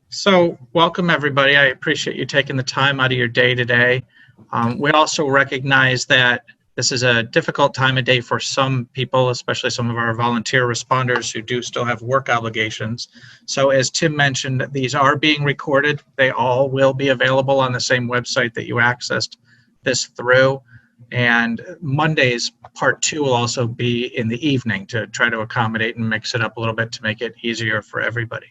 So, welcome everybody. I appreciate you taking the time out of your day today. We also recognize that this is a difficult time of day for some people, especially some of our volunteer responders who do still have work obligations. So, as Tim mentioned, these are being recorded. They all will be available on the same website that you accessed this through. And Monday's part two will also be in the evening to try to accommodate and mix it up a little bit to make it easier for everybody.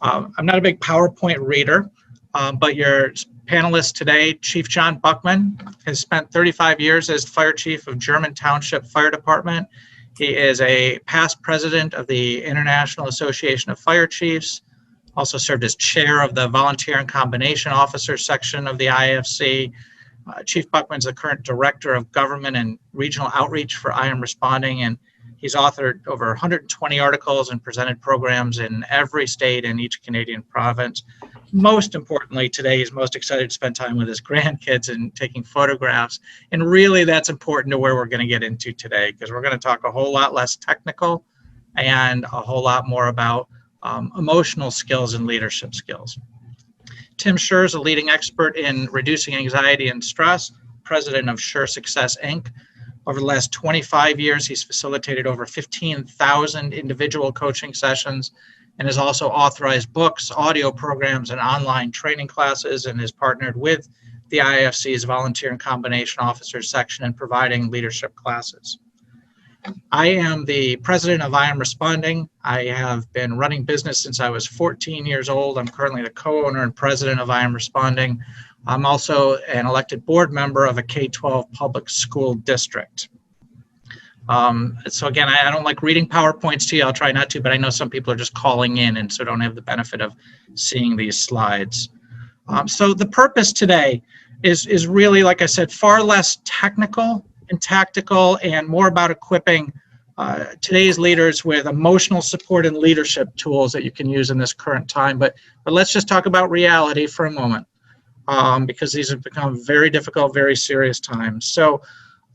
I'm not a big PowerPoint reader, but your panelist today, Chief John Buckman, has spent 35 years as fire chief of German Township Fire Department. He is a past president of the International Association of Fire Chiefs, also served as chair of the Volunteer and Combination Officers section of the IFC. Chief Buckman is the current director of government and regional outreach for I Am Responding, and he's authored over 120 articles and presented programs in every state and each Canadian province. Most importantly, today he's most excited to spend time with his grandkids and taking photographs. And really that's important to where we're going to get into today, because we're going to talk a whole lot less technical and a whole lot more about emotional skills and leadership skills. Tim Scher is a leading expert in reducing anxiety and stress, president of Scher Success, Inc. Over the last 25 years, he's facilitated over 15,000 individual coaching sessions and has also authorized books, audio programs, and online training classes, and has partnered with the IFC's Volunteer and Combination Officers section in providing leadership classes. I am the president of I Am Responding. I have been running business since I was 14 years old. I'm currently the co-owner and president of I Am Responding. I'm also an elected board member of a K-12 public school district. So again, I don't like reading PowerPoints to you. I'll try not to, but I know some people are just calling in and so don't have the benefit of seeing these slides. So the purpose today is really, like I said, far less technical and tactical and more about equipping today's leaders with emotional support and leadership tools that you can use in this current time. But let's just talk about reality for a moment. Because these have become very difficult, very serious times. So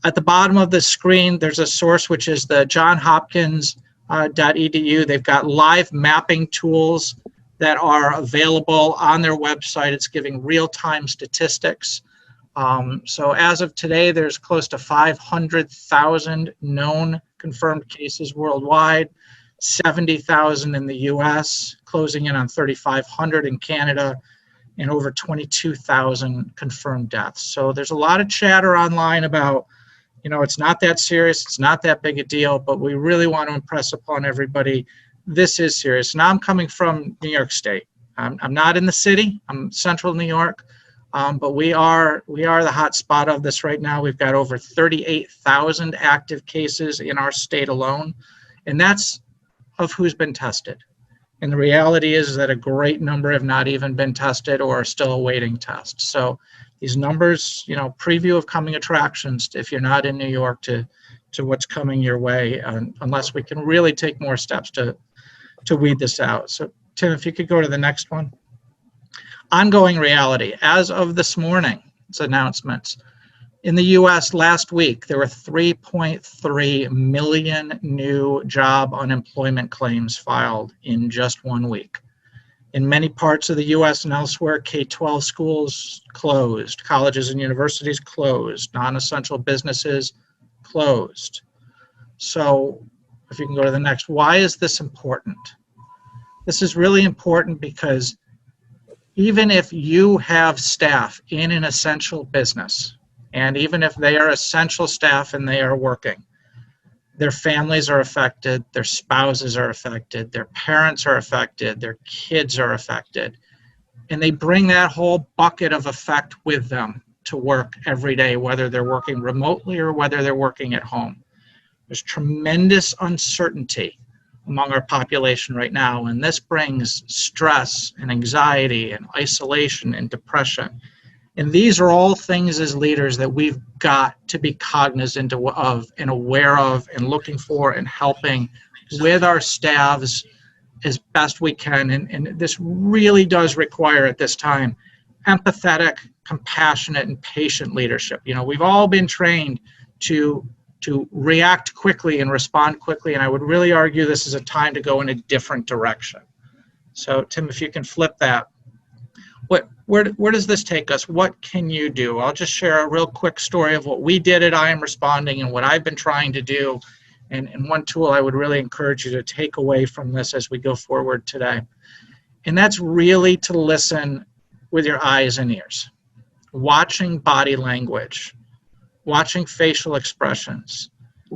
at the bottom of the screen, there's a source which is the johnhopkins.edu. They've got live mapping tools that are available on their website. It's giving real-time statistics. So as of today, there's close to 500,000 known confirmed cases worldwide, 70,000 in the US, closing in on 3,500 in Canada, and over 22,000 confirmed deaths. So there's a lot of chatter online about, it's not that serious, it's not that big a deal, but we really want to impress upon everybody, this is serious. Now I'm coming from New York State. I'm not in the city, I'm central New York, but we are the hot spot of this right now. We've got over 38,000 active cases in our state alone, and that's of who's been tested. And the reality is that a great number have not even been tested or are still awaiting tests. So these numbers, preview of coming attractions if you're not in New York to what's coming your way, unless we can really take more steps to weed this out. So Tim, if you could go to the next one. Ongoing reality. As of this morning's announcements, in the U.S. last week, there were 3.3 million new job unemployment claims filed in just 1 week. In many parts of the U.S. and elsewhere, K-12 schools closed, colleges and universities closed, non-essential businesses closed. So if you can go to the next, why is this important? This is really important because even if you have staff in an essential business, and even if they are essential staff and they are working, their families are affected, their spouses are affected, their parents are affected, their kids are affected. And they bring that whole bucket of effect with them to work every day, whether they're working remotely or whether they're working at home. There's tremendous uncertainty among our population right now, and this brings stress and anxiety and isolation and depression. And these are all things as leaders that we've got to be cognizant of and aware of and looking for and helping with our staffs as best we can. And this really does require at this time empathetic, compassionate, and patient leadership. We've all been trained to react quickly and respond quickly, and I would really argue this is a time to go in a different direction. So Tim, if you can flip that. Where does this take us? What can you do? I'll just share a real quick story of what we did at I Am Responding and what I've been trying to do. And one tool I would really encourage you to take away from this as we go forward today. And that's really to listen with your eyes and ears. Watching body language, watching facial expressions,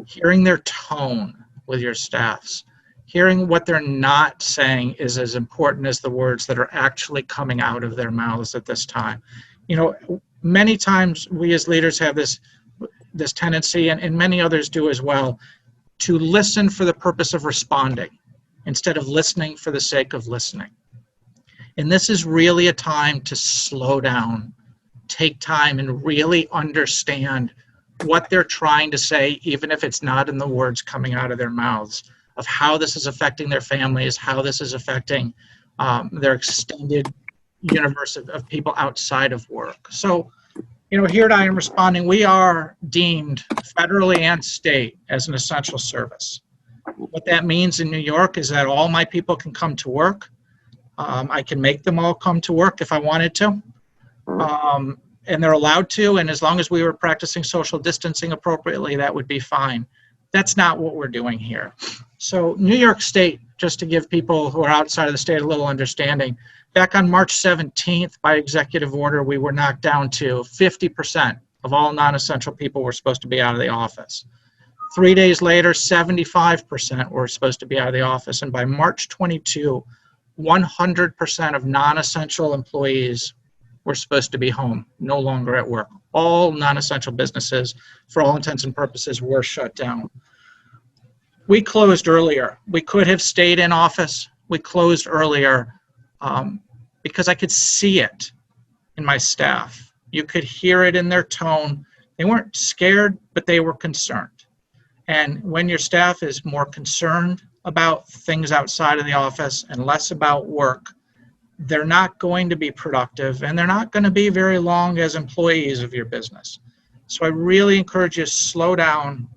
hearing their tone with your staffs. Hearing what they're not saying is as important as the words that are actually coming out of their mouths at this time. You know, many times we as leaders have this tendency, and many others do as well, to listen for the purpose of responding instead of listening for the sake of listening. And this is really a time to slow down, take time, and really understand what they're trying to say, even if it's not in the words coming out of their mouths, of how this is affecting their families, how this is affecting their extended universe of people outside of work. So, you know, here at I Am Responding, we are deemed federally and state as an essential service. What that means in New York is that all my people can come to work. I can make them all come to work if I wanted to. And they're allowed to, and as long as we were practicing social distancing appropriately, that would be fine. That's not what we're doing here. So New York State, just to give people who are outside of the state a little understanding, back on March 17th, by executive order, we were knocked down to 50% of all non-essential people were supposed to be out of the office. 3 days later, 75% were supposed to be out of the office. And by March 22, 100% of non-essential employees were supposed to be home, no longer at work. All non-essential businesses, for all intents and purposes, were shut down. We closed earlier. We could have stayed in office. We closed earlier because I could see it in my staff. You could hear it in their tone. They weren't scared, but they were concerned. And when your staff is more concerned about things outside of the office and less about work, they're not going to be productive, and they're not going to be very long as employees of your business. So I really encourage you to slow down,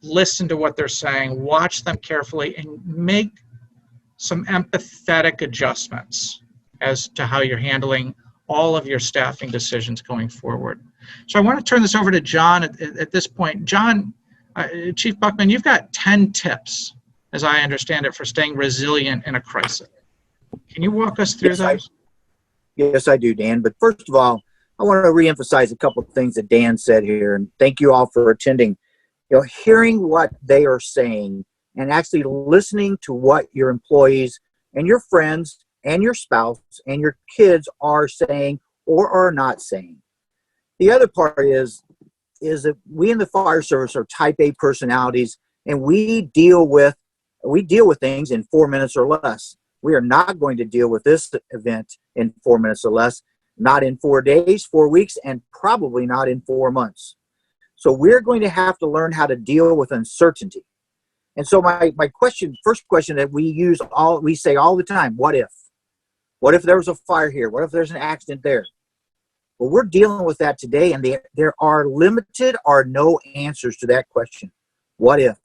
listen to what they're saying, watch them carefully, and make some empathetic adjustments as to how you're handling all of your staffing decisions going forward. So I want to turn this over to John at this point. John, Chief Buckman, you've got 10 tips, as I understand it, for staying resilient in a crisis. Can you walk us through those? Yes, I do, Dan. But first of all, I want to reemphasize a couple of things that Dan said here, and thank you all for attending. You know, hearing what they are saying and actually listening to what your employees and your friends and your spouse and your kids are saying or are not saying. The other part is that we in the fire service are type A personalities, and we deal with things in 4 minutes or less. We are not going to deal with this event in 4 minutes or less, not in 4 days, 4 weeks, and probably not in 4 months. So we're going to have to learn how to deal with uncertainty. And so my first question that we say all the time, what if? What if there was a fire here? What if there's an accident there? Well, we're dealing with that today, and there are limited or no answers to that question. What if?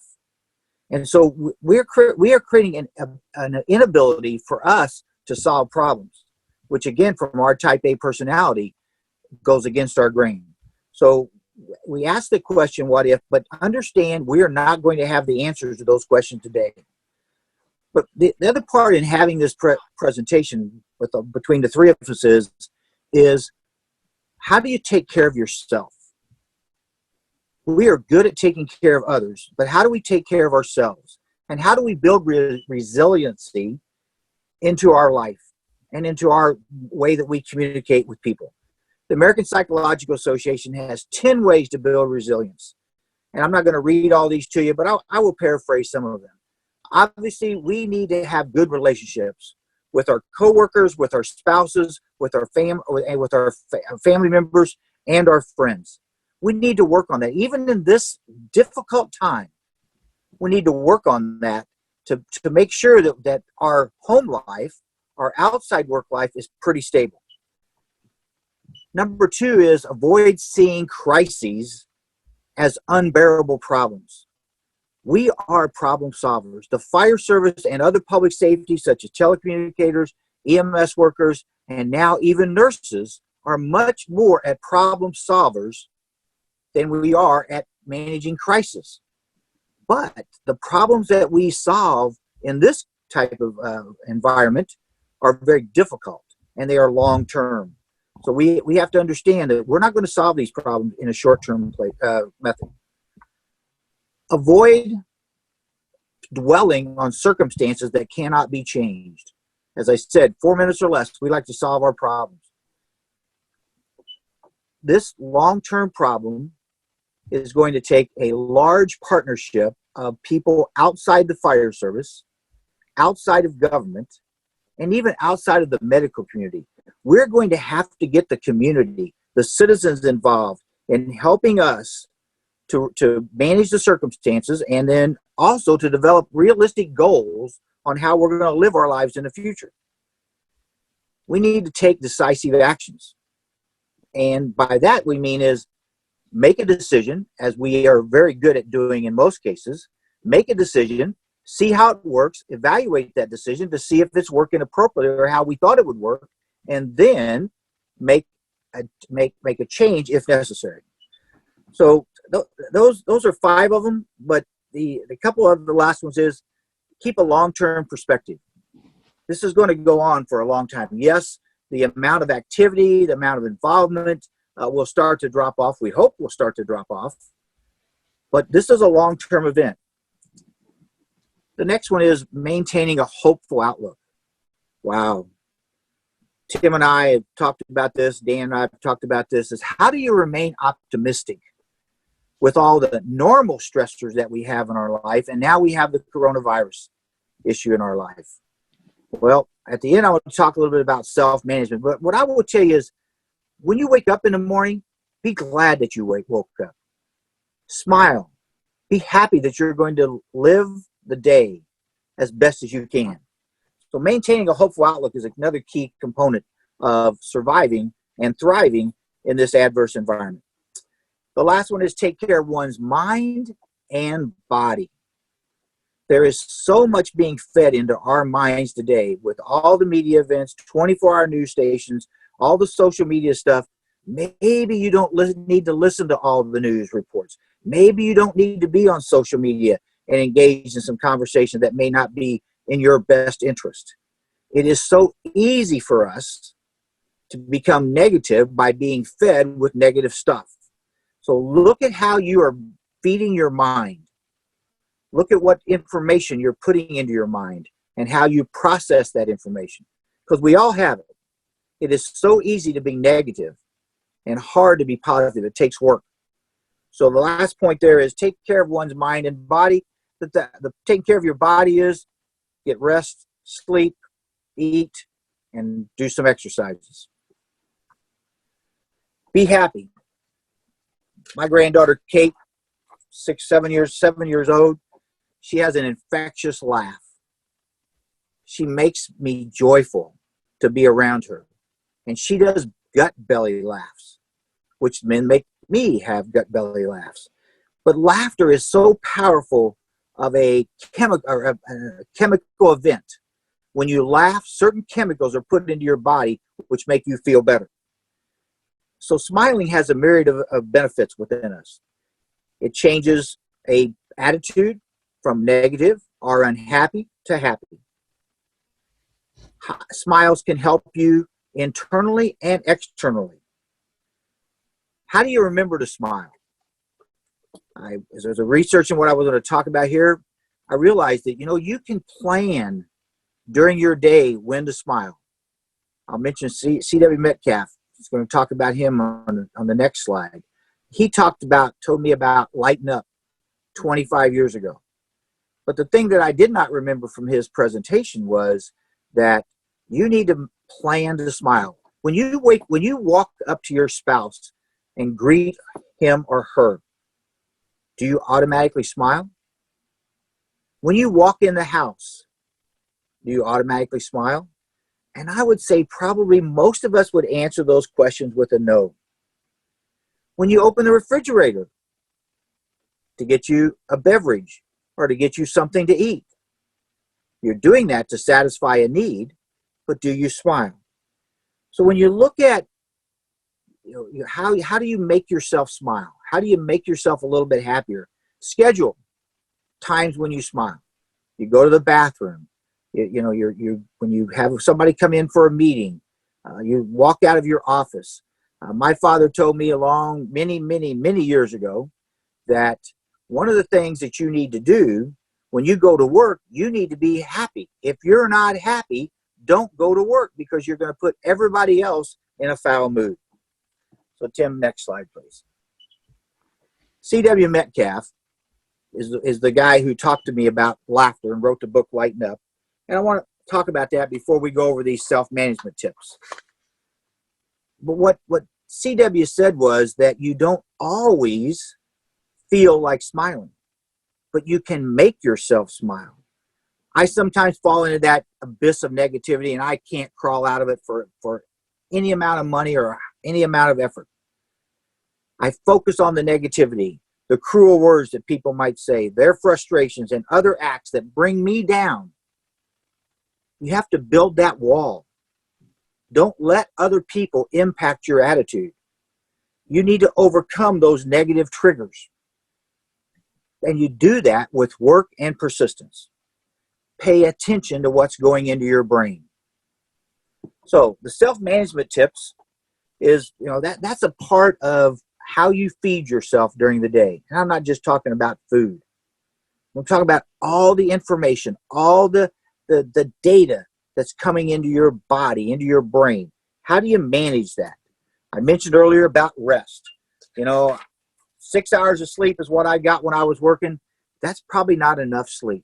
And so we are creating an inability for us to solve problems, which again, from our type A personality, goes against our grain. So we ask the question, what if, but understand we are not going to have the answers to those questions today. But the other part in having this presentation between the three of us is how do you take care of yourself? We are good at taking care of others, but how do we take care of ourselves? And how do we build resiliency into our life and into our way that we communicate with people? The American Psychological Association has 10 ways to build resilience. And I'm not going to read all these to you, but I will paraphrase some of them. Obviously, we need to have good relationships with our coworkers, with our spouses, with our family members, and our friends. We need to work on that. Even in this difficult time, we need to work on that to make sure that our home life, our outside work life is pretty stable. Number 2 is avoid seeing crises as unbearable problems. We are problem solvers. The fire service and other public safety, such as telecommunicators, EMS workers, and now even nurses, are much more at problem solvers than we are at managing crisis. But the problems that we solve in this type of environment are very difficult, and they are long-term. So we have to understand that we're not going to solve these problems in a short-term method. Avoid dwelling on circumstances that cannot be changed. As I said, 4 minutes or less, we like to solve our problems. This long-term problem is going to take a large partnership of people outside the fire service, outside of government, and even outside of the medical community. We're going to have to get the community, the citizens involved in helping us to manage the circumstances, and then also to develop realistic goals on how we're going to live our lives in the future. We need to take decisive actions. And by that we mean is make a decision, as we are very good at doing in most cases. Make a decision, see how it works, evaluate that decision to see if it's working appropriately or how we thought it would work, and then make a change if necessary. So those are 5 of them, but the couple of the last ones is keep a long-term perspective. This is going to go on for a long time. Yes, the amount of activity, the amount of involvement will start to drop off. We hope will start to drop off. But this is a long-term event. The next one is maintaining a hopeful outlook. Wow. Tim and I have talked about this. Dan and I have talked about this. Is how do you remain optimistic with all the normal stressors that we have in our life, and now we have the coronavirus issue in our life? Well, at the end, I want to talk a little bit about self-management. But what I will tell you is, when you wake up in the morning, be glad that you woke up. Smile. Be happy that you're going to live the day as best as you can. So maintaining a hopeful outlook is another key component of surviving and thriving in this adverse environment. The last one is take care of one's mind and body. There is so much being fed into our minds today with all the media events, 24-hour news stations, all the social media stuff. Maybe you don't need to listen to all the news reports. Maybe you don't need to be on social media and engage in some conversation that may not be in your best interest. It is so easy for us to become negative by being fed with negative stuff. So look at how you are feeding your mind. Look at what information you're putting into your mind and how you process that information. Because we all have it. It is so easy to be negative and hard to be positive. It takes work. So the last point there is take care of one's mind and body. The taking care of your body is get rest, sleep, eat, and do some exercises. Be happy. My granddaughter, Kate, 7 years old, she has an infectious laugh. She makes me joyful to be around her. And she does gut belly laughs, which make me have gut belly laughs. But laughter is so powerful of a chemical event. When you laugh, certain chemicals are put into your body which make you feel better. So smiling has a myriad of benefits within us. It changes an attitude from negative or unhappy to happy. Smiles can help you internally and externally. How do you remember to smile? As I was researching what I was going to talk about here, I realized that, you can plan during your day when to smile. I'll mention C.W. Metcalf. He's going to talk about him on the next slide. He told me about lighten up 25 years ago. But the thing that I did not remember from his presentation was that you need to plan to smile. When you walk up to your spouse and greet him or her, do you automatically smile? When you walk in the house, do you automatically smile? And I would say probably most of us would answer those questions with a no. When you open the refrigerator to get you a beverage or to get you something to eat. You're doing that to satisfy a need, but do you smile? So when you look at how do you make yourself smile? How do you make yourself a little bit happier? Schedule times when you smile. You go to the bathroom. When you have somebody come in for a meeting, you walk out of your office. My father told me along many years ago that one of the things that you need to do when you go to work, you need to be happy. If you're not happy, don't go to work, because you're going to put everybody else in a foul mood. So Tim, next slide, please. C.W. Metcalf is the guy who talked to me about laughter and wrote the book Lighten Up. And I want to talk about that before we go over these self-management tips. But what C.W. said was that you don't always feel like smiling, but you can make yourself smile. I sometimes fall into that abyss of negativity, and I can't crawl out of it for any amount of money or any amount of effort. I focus on the negativity, the cruel words that people might say, their frustrations, and other acts that bring me down. You have to build that wall. Don't let other people impact your attitude. You need to overcome those negative triggers. And you do that with work and persistence. Pay attention to what's going into your brain. So the self-management tips is, that's a part of how you feed yourself during the day. And I'm not just talking about food. I'm talking about all the information, all the data that's coming into your body, into your brain. How do you manage that? I mentioned earlier about rest. 6 hours of sleep is what I got when I was working. That's probably not enough sleep.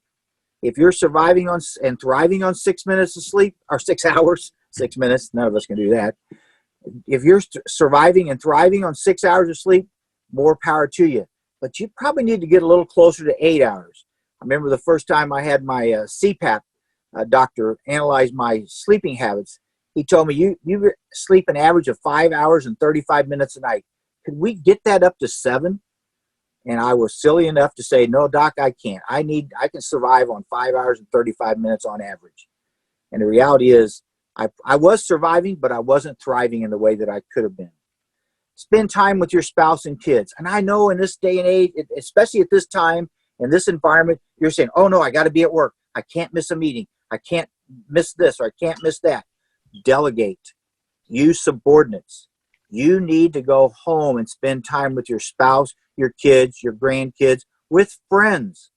If you're surviving on and thriving on 6 minutes of sleep, or 6 hours, 6 minutes, none of us can do that. If you're surviving and thriving on 6 hours of sleep, more power to you. But you probably need to get a little closer to 8 hours. I remember the first time I had my CPAP doctor analyze my sleeping habits. He told me, you sleep an average of 5 hours and 35 minutes a night. Could we get that up to 7? And I was silly enough to say, no, doc, I can't. I can survive on 5 hours and 35 minutes on average. And the reality is, I was surviving, but I wasn't thriving in the way that I could have been. Spend time with your spouse and kids. And I know in this day and age, especially at this time, in this environment, you're saying, oh no, I got to be at work. I can't miss a meeting. I can't miss this, or I can't miss that. Delegate. Use subordinates. You need to go home and spend time with your spouse, your kids, your grandkids, with friends.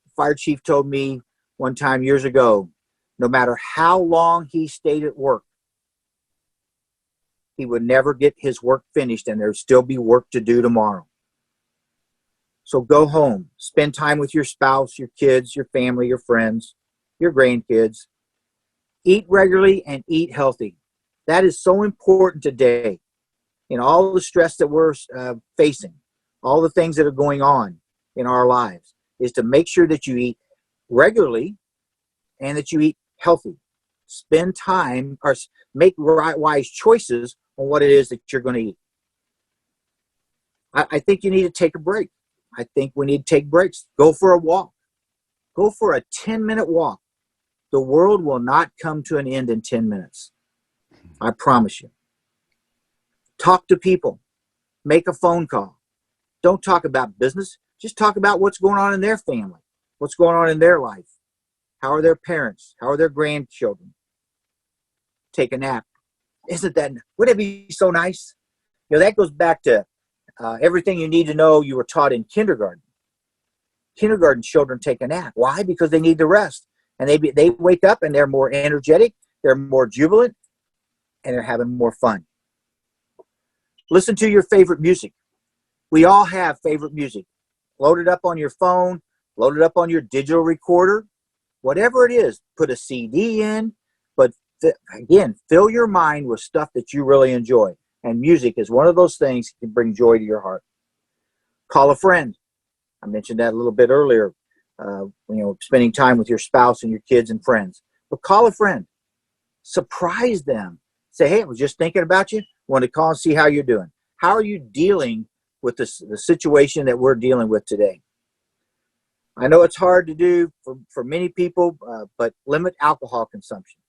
The fire chief told me one time years ago, no matter how long he stayed at work, he would never get his work finished, and there'd still be work to do tomorrow. So go home, spend time with your spouse, your kids, your family, your friends, your grandkids. Eat regularly and eat healthy. That is so important today. In all the stress that we're facing, all the things that are going on in our lives, is to make sure that you eat regularly and that you eat healthy. Spend time or make wise choices on what it is that you're going to eat. I think you need to take a break. I think we need to take breaks. Go for a walk. Go for a 10-minute walk. The world will not come to an end in 10 minutes. I promise you. Talk to people. Make a phone call. Don't talk about business. Just talk about what's going on in their family. What's going on in their life. How are their parents? How are their grandchildren? Take a nap. Wouldn't it be so nice? That goes back to everything you need to know you were taught in kindergarten. Kindergarten children take a nap. Why? Because they need to rest. And they wake up and they're more energetic, they're more jubilant, and they're having more fun. Listen to your favorite music. We all have favorite music. Load it up on your phone, load it up on your digital recorder, whatever it is. Put a CD in, but again, fill your mind with stuff that you really enjoy. And music is one of those things that can bring joy to your heart. Call a friend. I mentioned that a little bit earlier. Spending time with your spouse and your kids and friends. But call a friend. Surprise them. Say, hey, I was just thinking about you. Want to call and see how you're doing. How are you dealing with the situation that we're dealing with today? I know it's hard to do for many people, but limit alcohol consumption.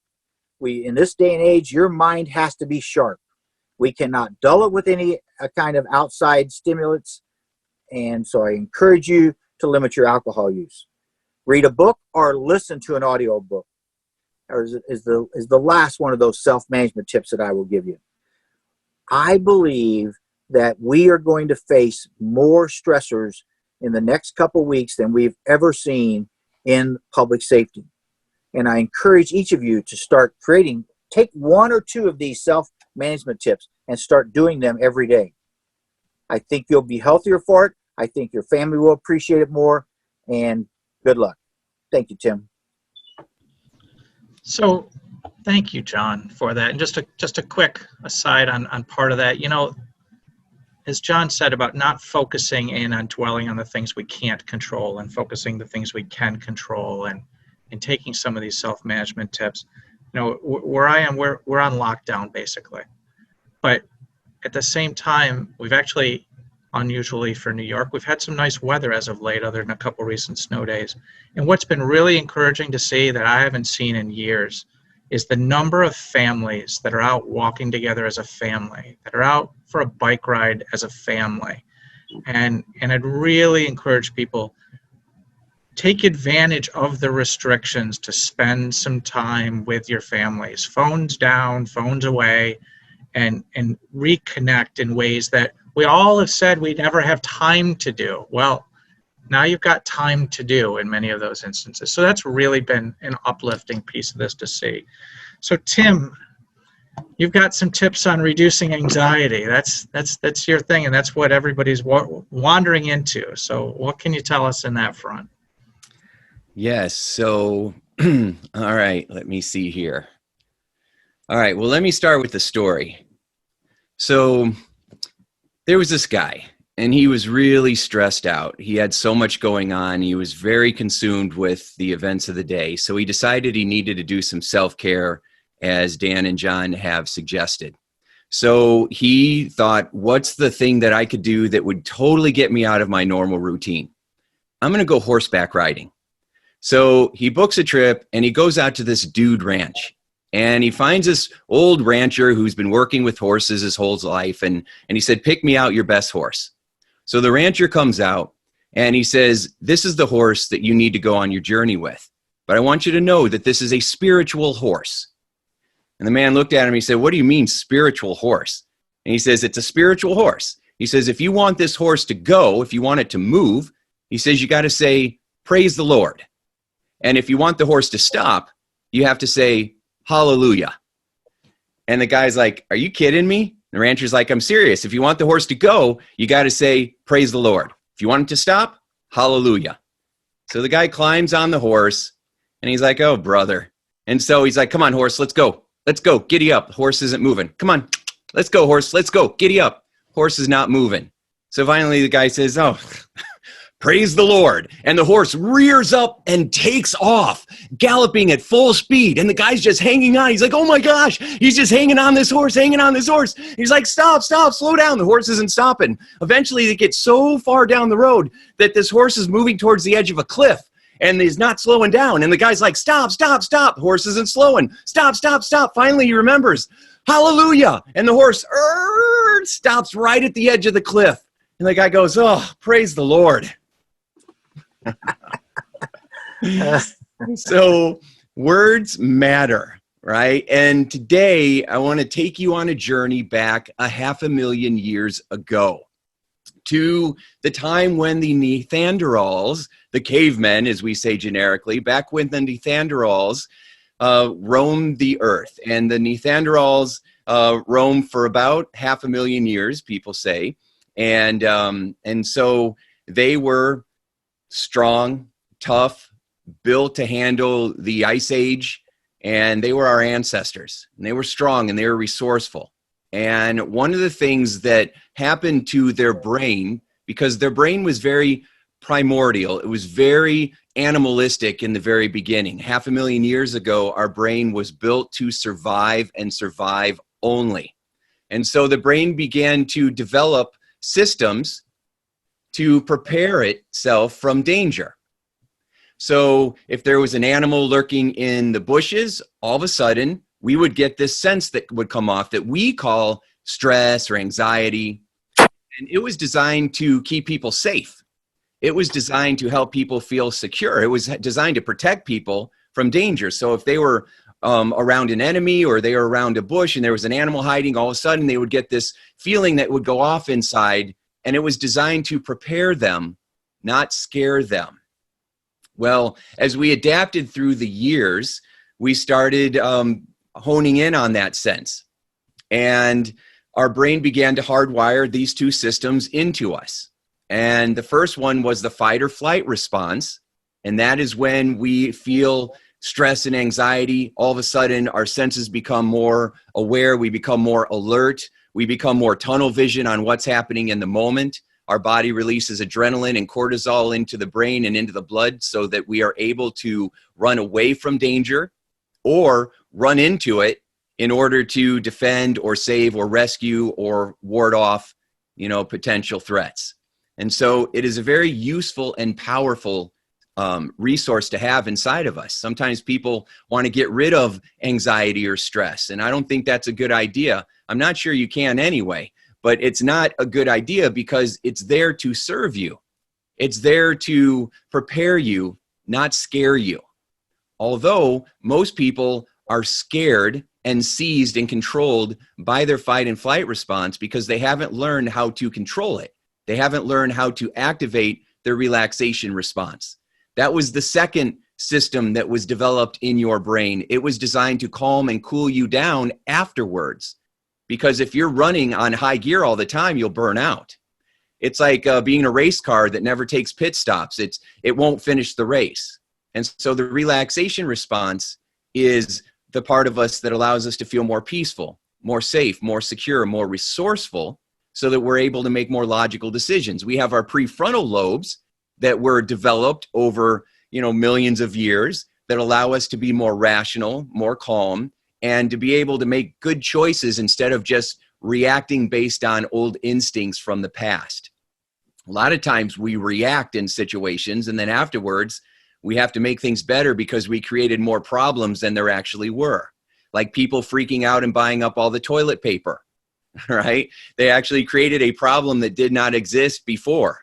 In this day and age, your mind has to be sharp. We cannot dull it with any kind of outside stimulants. And so I encourage you to limit your alcohol use. Read a book or listen to an audio book, or is the last one of those self-management tips that I will give you. I believe that we are going to face more stressors in the next couple of weeks than we've ever seen in public safety. And I encourage each of you to start take one or two of these self-management tips and start doing them every day. I think you'll be healthier for it. I think your family will appreciate it more. And good luck. Thank you, Tim. So thank you, John, for that. And just a quick aside on part of that, as John said about not focusing in on dwelling on the things we can't control and focusing the things we can control and taking some of these self-management tips. Where I am, we're on lockdown basically. But at the same time, we've actually, unusually for New York, we've had some nice weather as of late, other than a couple recent snow days. And what's been really encouraging to see that I haven't seen in years is the number of families that are out walking together as a family, that are out for a bike ride as a family. And I'd really encourage people, take advantage of the restrictions to spend some time with your families, phones down, phones away, and reconnect in ways that we all have said we never have time to do. Well, now you've got time to do in many of those instances. So that's really been an uplifting piece of this to see. So Tim, you've got some tips on reducing anxiety. That's your thing, and that's what everybody's wandering into. So what can you tell us in that front? Yes. So, all right, let me see here. All right. Well, let me start with the story. So there was this guy, and he was really stressed out. He had so much going on. He was very consumed with the events of the day. So he decided he needed to do some self-care, as Dan and John have suggested. So he thought, what's the thing that I could do that would totally get me out of my normal routine? I'm going to go horseback riding. So he books a trip and he goes out to this dude ranch, and he finds this old rancher who's been working with horses his whole life. And he said, pick me out your best horse. So the rancher comes out and he says, this is the horse that you need to go on your journey with. But I want you to know that this is a spiritual horse. And the man looked at him. He said, what do you mean spiritual horse? And he says, it's a spiritual horse. He says, if you want this horse to go, if you want it to move, he says, you got to say, praise the Lord. And if you want the horse to stop, you have to say, hallelujah. And the guy's like, are you kidding me? The rancher's like, I'm serious. If you want the horse to go, you got to say, praise the Lord. If you want it to stop, hallelujah. So the guy climbs on the horse and he's like, oh, brother. And so he's like, come on, horse, let's go. Let's go. Giddy up. The horse isn't moving. Come on. Let's go, horse. Let's go. Giddy up. Horse is not moving. So finally the guy says, oh, praise the Lord. And the horse rears up and takes off, galloping at full speed. And the guy's just hanging on. He's like, oh my gosh, he's just hanging on this horse, hanging on this horse. He's like, stop, slow down. The horse isn't stopping. Eventually they get so far down the road that this horse is moving towards the edge of a cliff and he's not slowing down. And the guy's like, stop. The horse isn't slowing. Stop. Finally he remembers, hallelujah. And the horse stops right at the edge of the cliff. And the guy goes, oh, praise the Lord. So words matter, right? And today I want to take you on a journey back 500,000 years ago to the time when the Neanderthals, the cavemen, as we say generically, back when the Neanderthals roamed the earth. And the Neanderthals roamed for about 500,000 years, people say. And so they were strong, tough, built to handle the ice age, and they were our ancestors. And they were strong and they were resourceful. And one of the things that happened to their brain, because their brain was very primordial, it was very animalistic in the very beginning. 500,000 years ago, our brain was built to survive and survive only. And so the brain began to develop systems to prepare itself from danger. So if there was an animal lurking in the bushes, all of a sudden we would get this sense that would come off that we call stress or anxiety. And it was designed to keep people safe. It was designed to help people feel secure. It was designed to protect people from danger. So if they were around an enemy or they were around a bush and there was an animal hiding, all of a sudden they would get this feeling that would go off inside, and it was designed to prepare them, not scare them. Well, as we adapted through the years, we started honing in on that sense. And our brain began to hardwire these two systems into us. And the first one was the fight or flight response. And that is when we feel stress and anxiety, all of a sudden our senses become more aware, we become more alert, we become more tunnel vision on what's happening in the moment. Our body releases adrenaline and cortisol into the brain and into the blood so that we are able to run away from danger or run into it in order to defend or save or rescue or ward off, potential threats. And so it is a very useful and powerful resource to have inside of us. Sometimes people want to get rid of anxiety or stress, and I don't think that's a good idea. I'm not sure you can anyway, but it's not a good idea because it's there to serve you. It's there to prepare you, not scare you. Although most people are scared and seized and controlled by their fight and flight response because they haven't learned how to control it. They haven't learned how to activate their relaxation response. That was the second system that was developed in your brain. It was designed to calm and cool you down afterwards. Because if you're running on high gear all the time, you'll burn out. It's like being a race car that never takes pit stops. It won't finish the race. And so the relaxation response is the part of us that allows us to feel more peaceful, more safe, more secure, more resourceful, so that we're able to make more logical decisions. We have our prefrontal lobes that were developed over, millions of years that allow us to be more rational, more calm, and to be able to make good choices instead of just reacting based on old instincts from the past. A lot of times we react in situations, and then afterwards we have to make things better because we created more problems than there actually were. Like people freaking out and buying up all the toilet paper, right? They actually created a problem that did not exist before.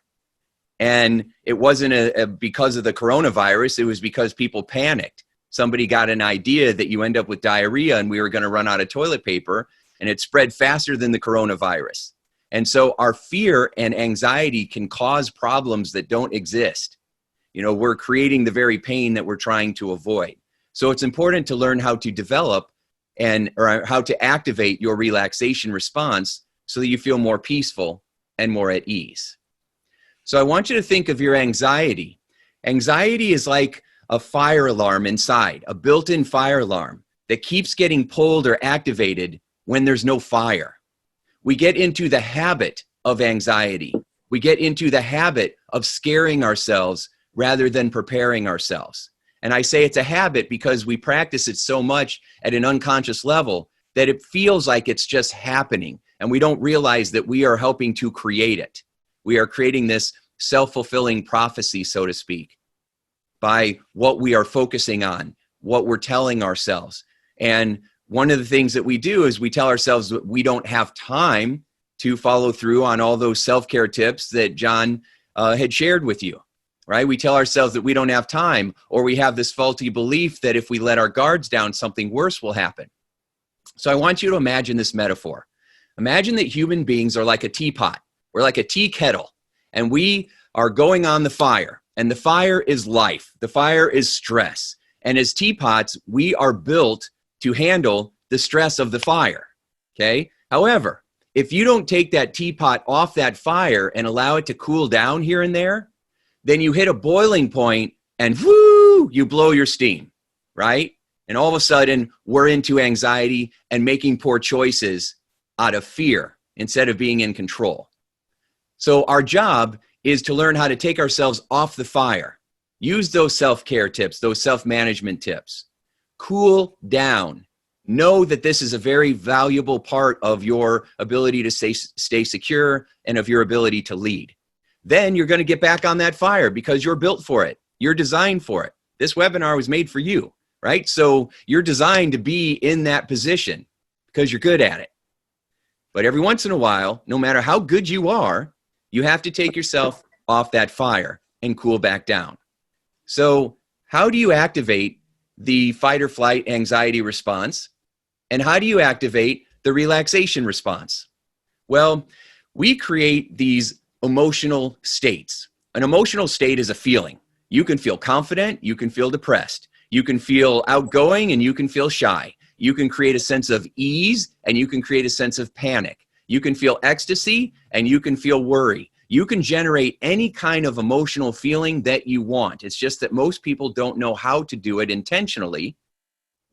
And it wasn't because of the coronavirus, it was because people panicked. Somebody got an idea that you end up with diarrhea and we were going to run out of toilet paper, and it spread faster than the coronavirus. And so our fear and anxiety can cause problems that don't exist. We're creating the very pain that we're trying to avoid. So it's important to learn how to develop or how to activate your relaxation response so that you feel more peaceful and more at ease. So I want you to think of your anxiety. Anxiety is like a fire alarm inside, a built-in fire alarm that keeps getting pulled or activated when there's no fire. We get into the habit of anxiety. We get into the habit of scaring ourselves rather than preparing ourselves. And I say it's a habit because we practice it so much at an unconscious level that it feels like it's just happening, and we don't realize that we are helping to create it. We are creating this self-fulfilling prophecy, so to speak, by what we are focusing on, what we're telling ourselves. And one of the things that we do is we tell ourselves that we don't have time to follow through on all those self-care tips that John had shared with you, right? We tell ourselves that we don't have time, or we have this faulty belief that if we let our guards down, something worse will happen. So I want you to imagine this metaphor. Imagine that human beings are like a teapot. We're like a tea kettle, and we are going on the fire, and the fire is life. The fire is stress. And as teapots, we are built to handle the stress of the fire, okay? However, if you don't take that teapot off that fire and allow it to cool down here and there, then you hit a boiling point and whoo, you blow your steam, right? And all of a sudden, we're into anxiety and making poor choices out of fear instead of being in control. So our job is to learn how to take ourselves off the fire. Use those self-care tips, those self-management tips. Cool down. Know that this is a very valuable part of your ability to stay secure and of your ability to lead. Then you're going to get back on that fire because you're built for it. You're designed for it. This webinar was made for you, right? So you're designed to be in that position because you're good at it. But every once in a while, no matter how good you are, you have to take yourself off that fire and cool back down. So how do you activate the fight or flight anxiety response? And how do you activate the relaxation response? Well, we create these emotional states. An emotional state is a feeling. You can feel confident, you can feel depressed, you can feel outgoing, and you can feel shy. You can create a sense of ease, and you can create a sense of panic. You can feel ecstasy, and you can feel worry. You can generate any kind of emotional feeling that you want. It's just that most people don't know how to do it intentionally.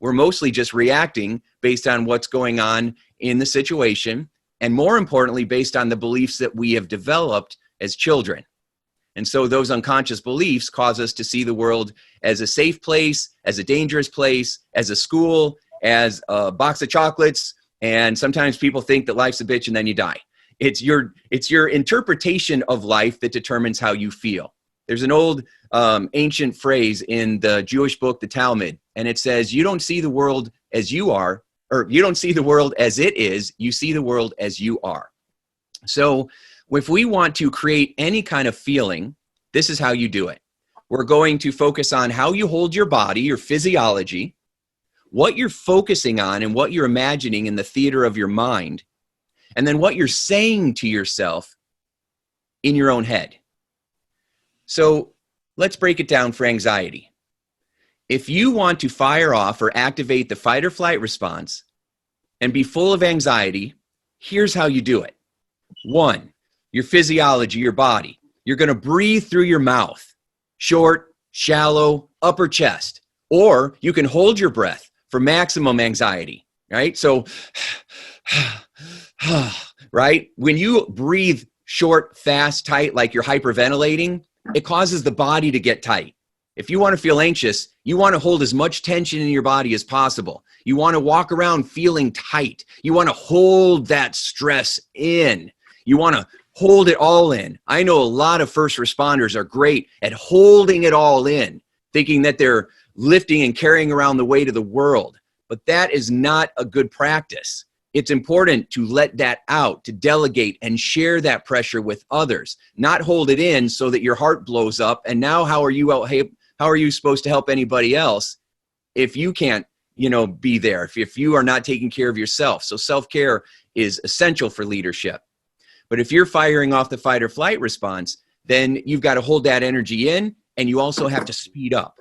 We're mostly just reacting based on what's going on in the situation, and more importantly, based on the beliefs that we have developed as children. And so those unconscious beliefs cause us to see the world as a safe place, as a dangerous place, as a school, as a box of chocolates, and sometimes people think that life's a bitch and then you die. It's your interpretation of life that determines how you feel. There's an old ancient phrase in the Jewish book, the Talmud, and it says, you don't see the world as you are, or you don't see the world as it is, you see the world as you are. So if we want to create any kind of feeling, this is how you do it. We're going to focus on how you hold your body, your physiology, what you're focusing on and what you're imagining in the theater of your mind, and then what you're saying to yourself in your own head. So let's break it down for anxiety. If you want to fire off or activate the fight or flight response and be full of anxiety, here's how you do it. 1, your physiology, your body. You're going to breathe through your mouth, short, shallow, upper chest, or you can hold your breath for maximum anxiety, right? So, right? When you breathe short, fast, tight, like you're hyperventilating, it causes the body to get tight. If you want to feel anxious, you want to hold as much tension in your body as possible. You want to walk around feeling tight. You want to hold that stress in. You want to hold it all in. I know a lot of first responders are great at holding it all in, thinking that they're lifting and carrying around the weight of the world. But that is not a good practice. It's important to let that out, to delegate and share that pressure with others, not hold it in so that your heart blows up. And now how are you supposed to help anybody else if you can't, be there, if you are not taking care of yourself? So self-care is essential for leadership. But if you're firing off the fight or flight response, then you've got to hold that energy in, and you also have to speed up.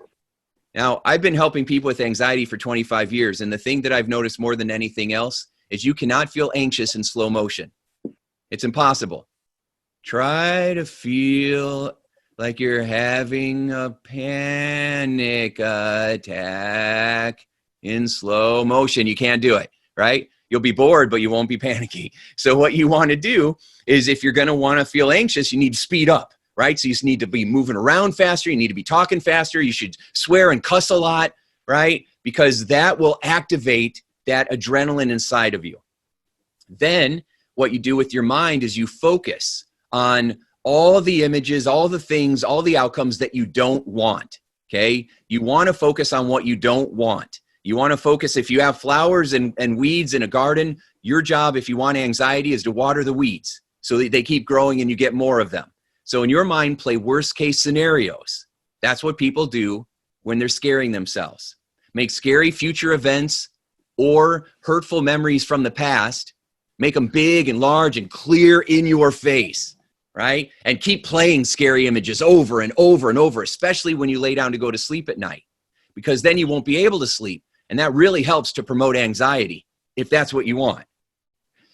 Now, I've been helping people with anxiety for 25 years, and the thing that I've noticed more than anything else is you cannot feel anxious in slow motion. It's impossible. Try to feel like you're having a panic attack in slow motion. You can't do it, right? You'll be bored, but you won't be panicky. So what you want to do is, if you're going to want to feel anxious, you need to speed up, right? So you just need to be moving around faster. You need to be talking faster. You should swear and cuss a lot, right? Because that will activate that adrenaline inside of you. Then what you do with your mind is you focus on all the images, all the things, all the outcomes that you don't want, okay? You want to focus on what you don't want. You want to focus, if you have flowers and weeds in a garden, your job, if you want anxiety, is to water the weeds so that they keep growing and you get more of them. So in your mind, play worst case scenarios. That's what people do when they're scaring themselves. Make scary future events or hurtful memories from the past, make them big and large and clear in your face, right? And keep playing scary images over and over and over, especially when you lay down to go to sleep at night, because then you won't be able to sleep. And that really helps to promote anxiety, if that's what you want.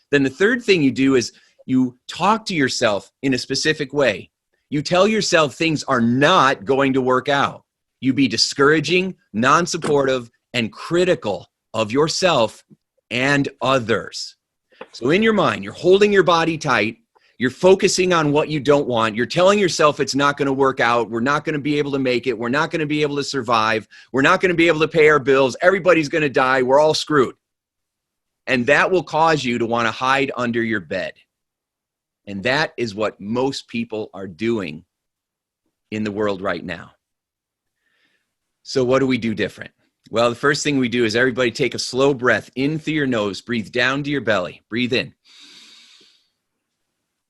Then the third thing you do is you talk to yourself in a specific way. You tell yourself things are not going to work out. You be discouraging, non-supportive, and critical of yourself and others. So in your mind, you're holding your body tight. You're focusing on what you don't want. You're telling yourself it's not going to work out. We're not going to be able to make it. We're not going to be able to survive. We're not going to be able to pay our bills. Everybody's going to die. We're all screwed. And that will cause you to want to hide under your bed. And that is what most people are doing in the world right now. So what do we do different? Well, the first thing we do is everybody take a slow breath in through your nose, breathe down to your belly, breathe in.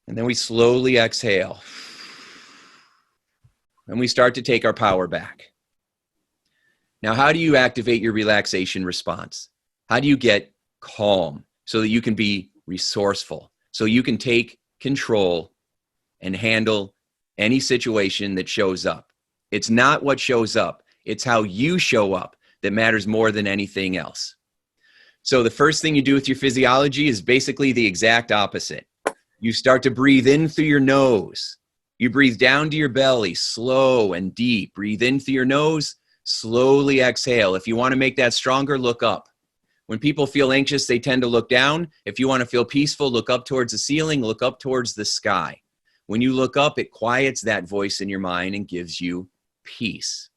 And then we slowly exhale. And we start to take our power back. Now, how do you activate your relaxation response? How do you get calm so that you can be resourceful, so you can take control and handle any situation that shows up? It's not what shows up. It's how you show up that matters more than anything else. So the first thing you do with your physiology is basically the exact opposite. You start to breathe in through your nose. You breathe down to your belly, slow and deep. Breathe in through your nose, slowly exhale. If you want to make that stronger, look up. When people feel anxious, they tend to look down. If you want to feel peaceful, look up towards the ceiling, look up towards the sky. When you look up, it quiets that voice in your mind and gives you peace.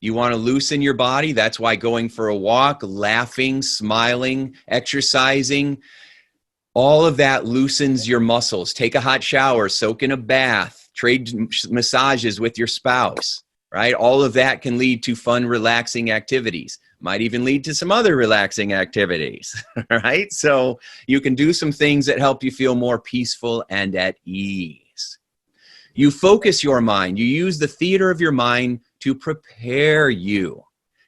You want to loosen your body. That's why going for a walk, laughing, smiling, exercising, all of that loosens your muscles. Take a hot shower, soak in a bath, trade massages with your spouse, right? All of that can lead to fun, relaxing activities. Might even lead to some other relaxing activities, right? So you can do some things that help you feel more peaceful and at ease. You focus your mind. You use the theater of your mind to prepare you.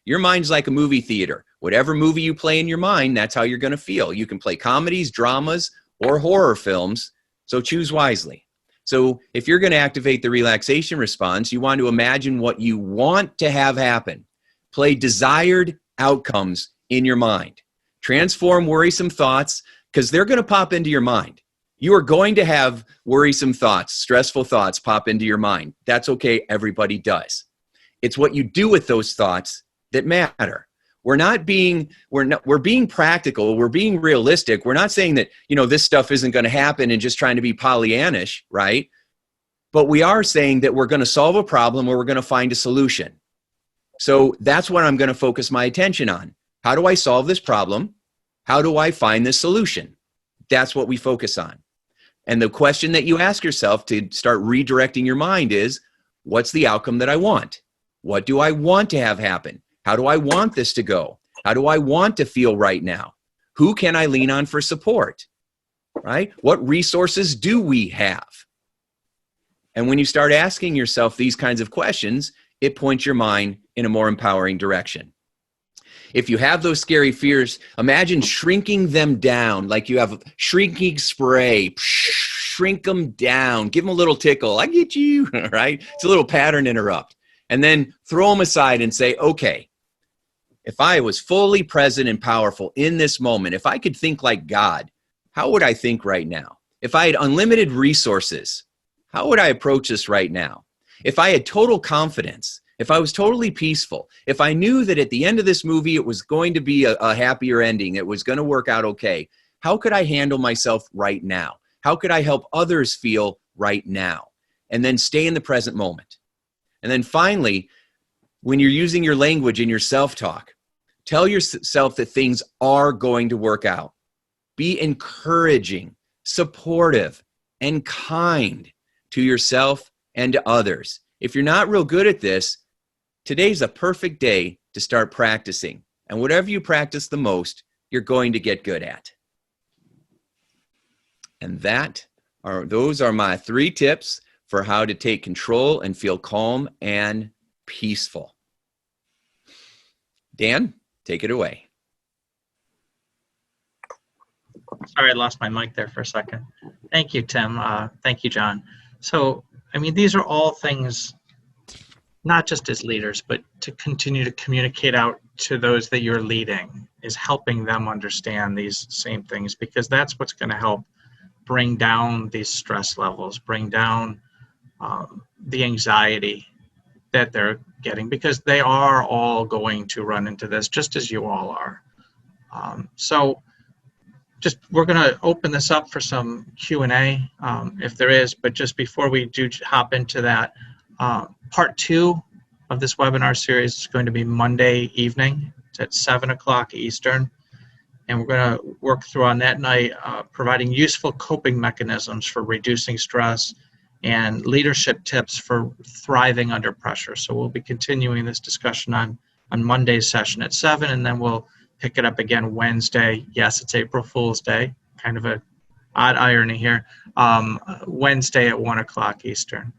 Your mind's like a movie theater. Whatever movie you play in your mind, that's how you're going to feel. You can play comedies, dramas, or horror films, so choose wisely. So if you're going to activate the relaxation response, you want to imagine what you want to have happen. Play desired outcomes in your mind. Transform worrisome thoughts, because they're going to pop into your mind. You are going to have worrisome thoughts, stressful thoughts pop into your mind. That's okay. Everybody does. It's what you do with those thoughts that matter. We're being practical. We're being realistic. We're not saying that, this stuff isn't going to happen and just trying to be Pollyannish, right? But we are saying that we're going to solve a problem or we're going to find a solution. So that's what I'm going to focus my attention on. How do I solve this problem? How do I find this solution? That's what we focus on. And the question that you ask yourself to start redirecting your mind is, what's the outcome that I want? What do I want to have happen? How do I want this to go? How do I want to feel right now? Who can I lean on for support? Right? What resources do we have? And when you start asking yourself these kinds of questions, it points your mind in a more empowering direction. If you have those scary fears, imagine shrinking them down like you have shrinking spray. Shrink them down. Give them a little tickle. I get you, right? It's a little pattern interrupt. And then throw them aside and say, okay, if I was fully present and powerful in this moment, if I could think like God, how would I think right now? If I had unlimited resources, how would I approach this right now? If I had total confidence, if I was totally peaceful, if I knew that at the end of this movie it was going to be a happier ending, it was going to work out okay, how could I handle myself right now? How could I help others feel right now? And then stay in the present moment. And then finally, when you're using your language in your self-talk, tell yourself that things are going to work out. Be encouraging, supportive, and kind to yourself and to others. If you're not real good at this, today's a perfect day to start practicing. And whatever you practice the most, you're going to get good at. And those are my 3 tips for how to take control and feel calm and peaceful. Dan, take it away. Sorry, I lost my mic there for a second. Thank you, Tim. Thank you, John. So, these are all things, not just as leaders, but to continue to communicate out to those that you're leading, is helping them understand these same things, because that's what's going to help bring down these stress levels, bring down the anxiety that they're getting, because they are all going to run into this, just as you all are. So we're going to open this up for some Q&A if there is, but just before we do hop into that, part 2 of this webinar series is going to be Monday evening. It's at 7 o'clock Eastern. And we're going to work through on that night providing useful coping mechanisms for reducing stress and leadership tips for thriving under pressure. So we'll be continuing this discussion on Monday's session at 7, and then we'll pick it up again Wednesday. Yes, it's April Fool's Day, kind of a odd irony here. Wednesday at 1 o'clock Eastern.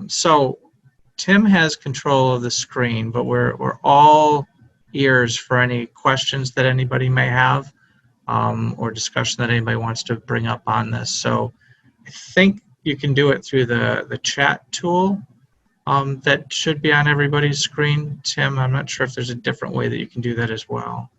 So Tim has control of the screen, but we're all ears for any questions that anybody may have, or discussion that anybody wants to bring up on this. So I think you can do it through the chat tool that should be on everybody's screen. Tim, I'm not sure if there's a different way that you can do that as well.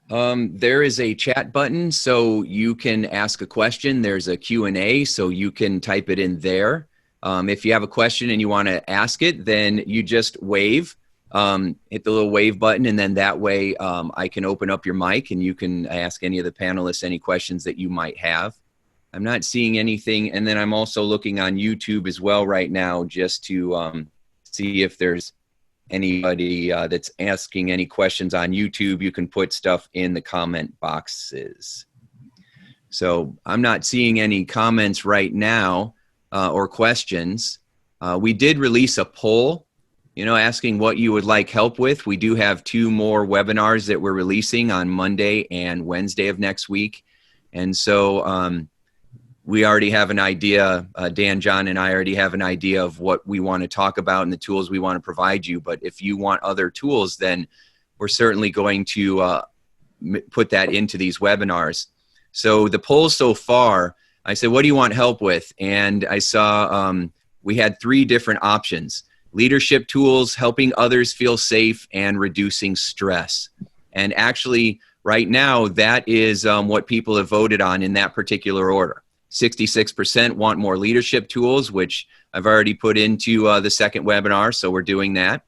There is a chat button, so you can ask a question. There's a Q&A, so you can type it in there. If you have a question and you want to ask it, then you just wave, hit the little wave button, and then that way I can open up your mic and you can ask any of the panelists any questions that you might have. I'm not seeing anything, and then I'm also looking on YouTube as well right now just to see if there's anybody that's asking any questions on YouTube. You can put stuff in the comment boxes. So I'm not seeing any comments right now or questions. We did release a poll, asking what you would like help with. We do have 2 more webinars that we're releasing on Monday and Wednesday of next week. And so we already have an idea, Dan, John, and I already have an idea of what we want to talk about and the tools we want to provide you. But if you want other tools, then we're certainly going to put that into these webinars. So the poll so far, I said, what do you want help with? And I saw we had 3 different options: leadership tools, helping others feel safe, and reducing stress. And actually, right now, that is what people have voted on in that particular order. 66% want more leadership tools, which I've already put into the second webinar, so we're doing that.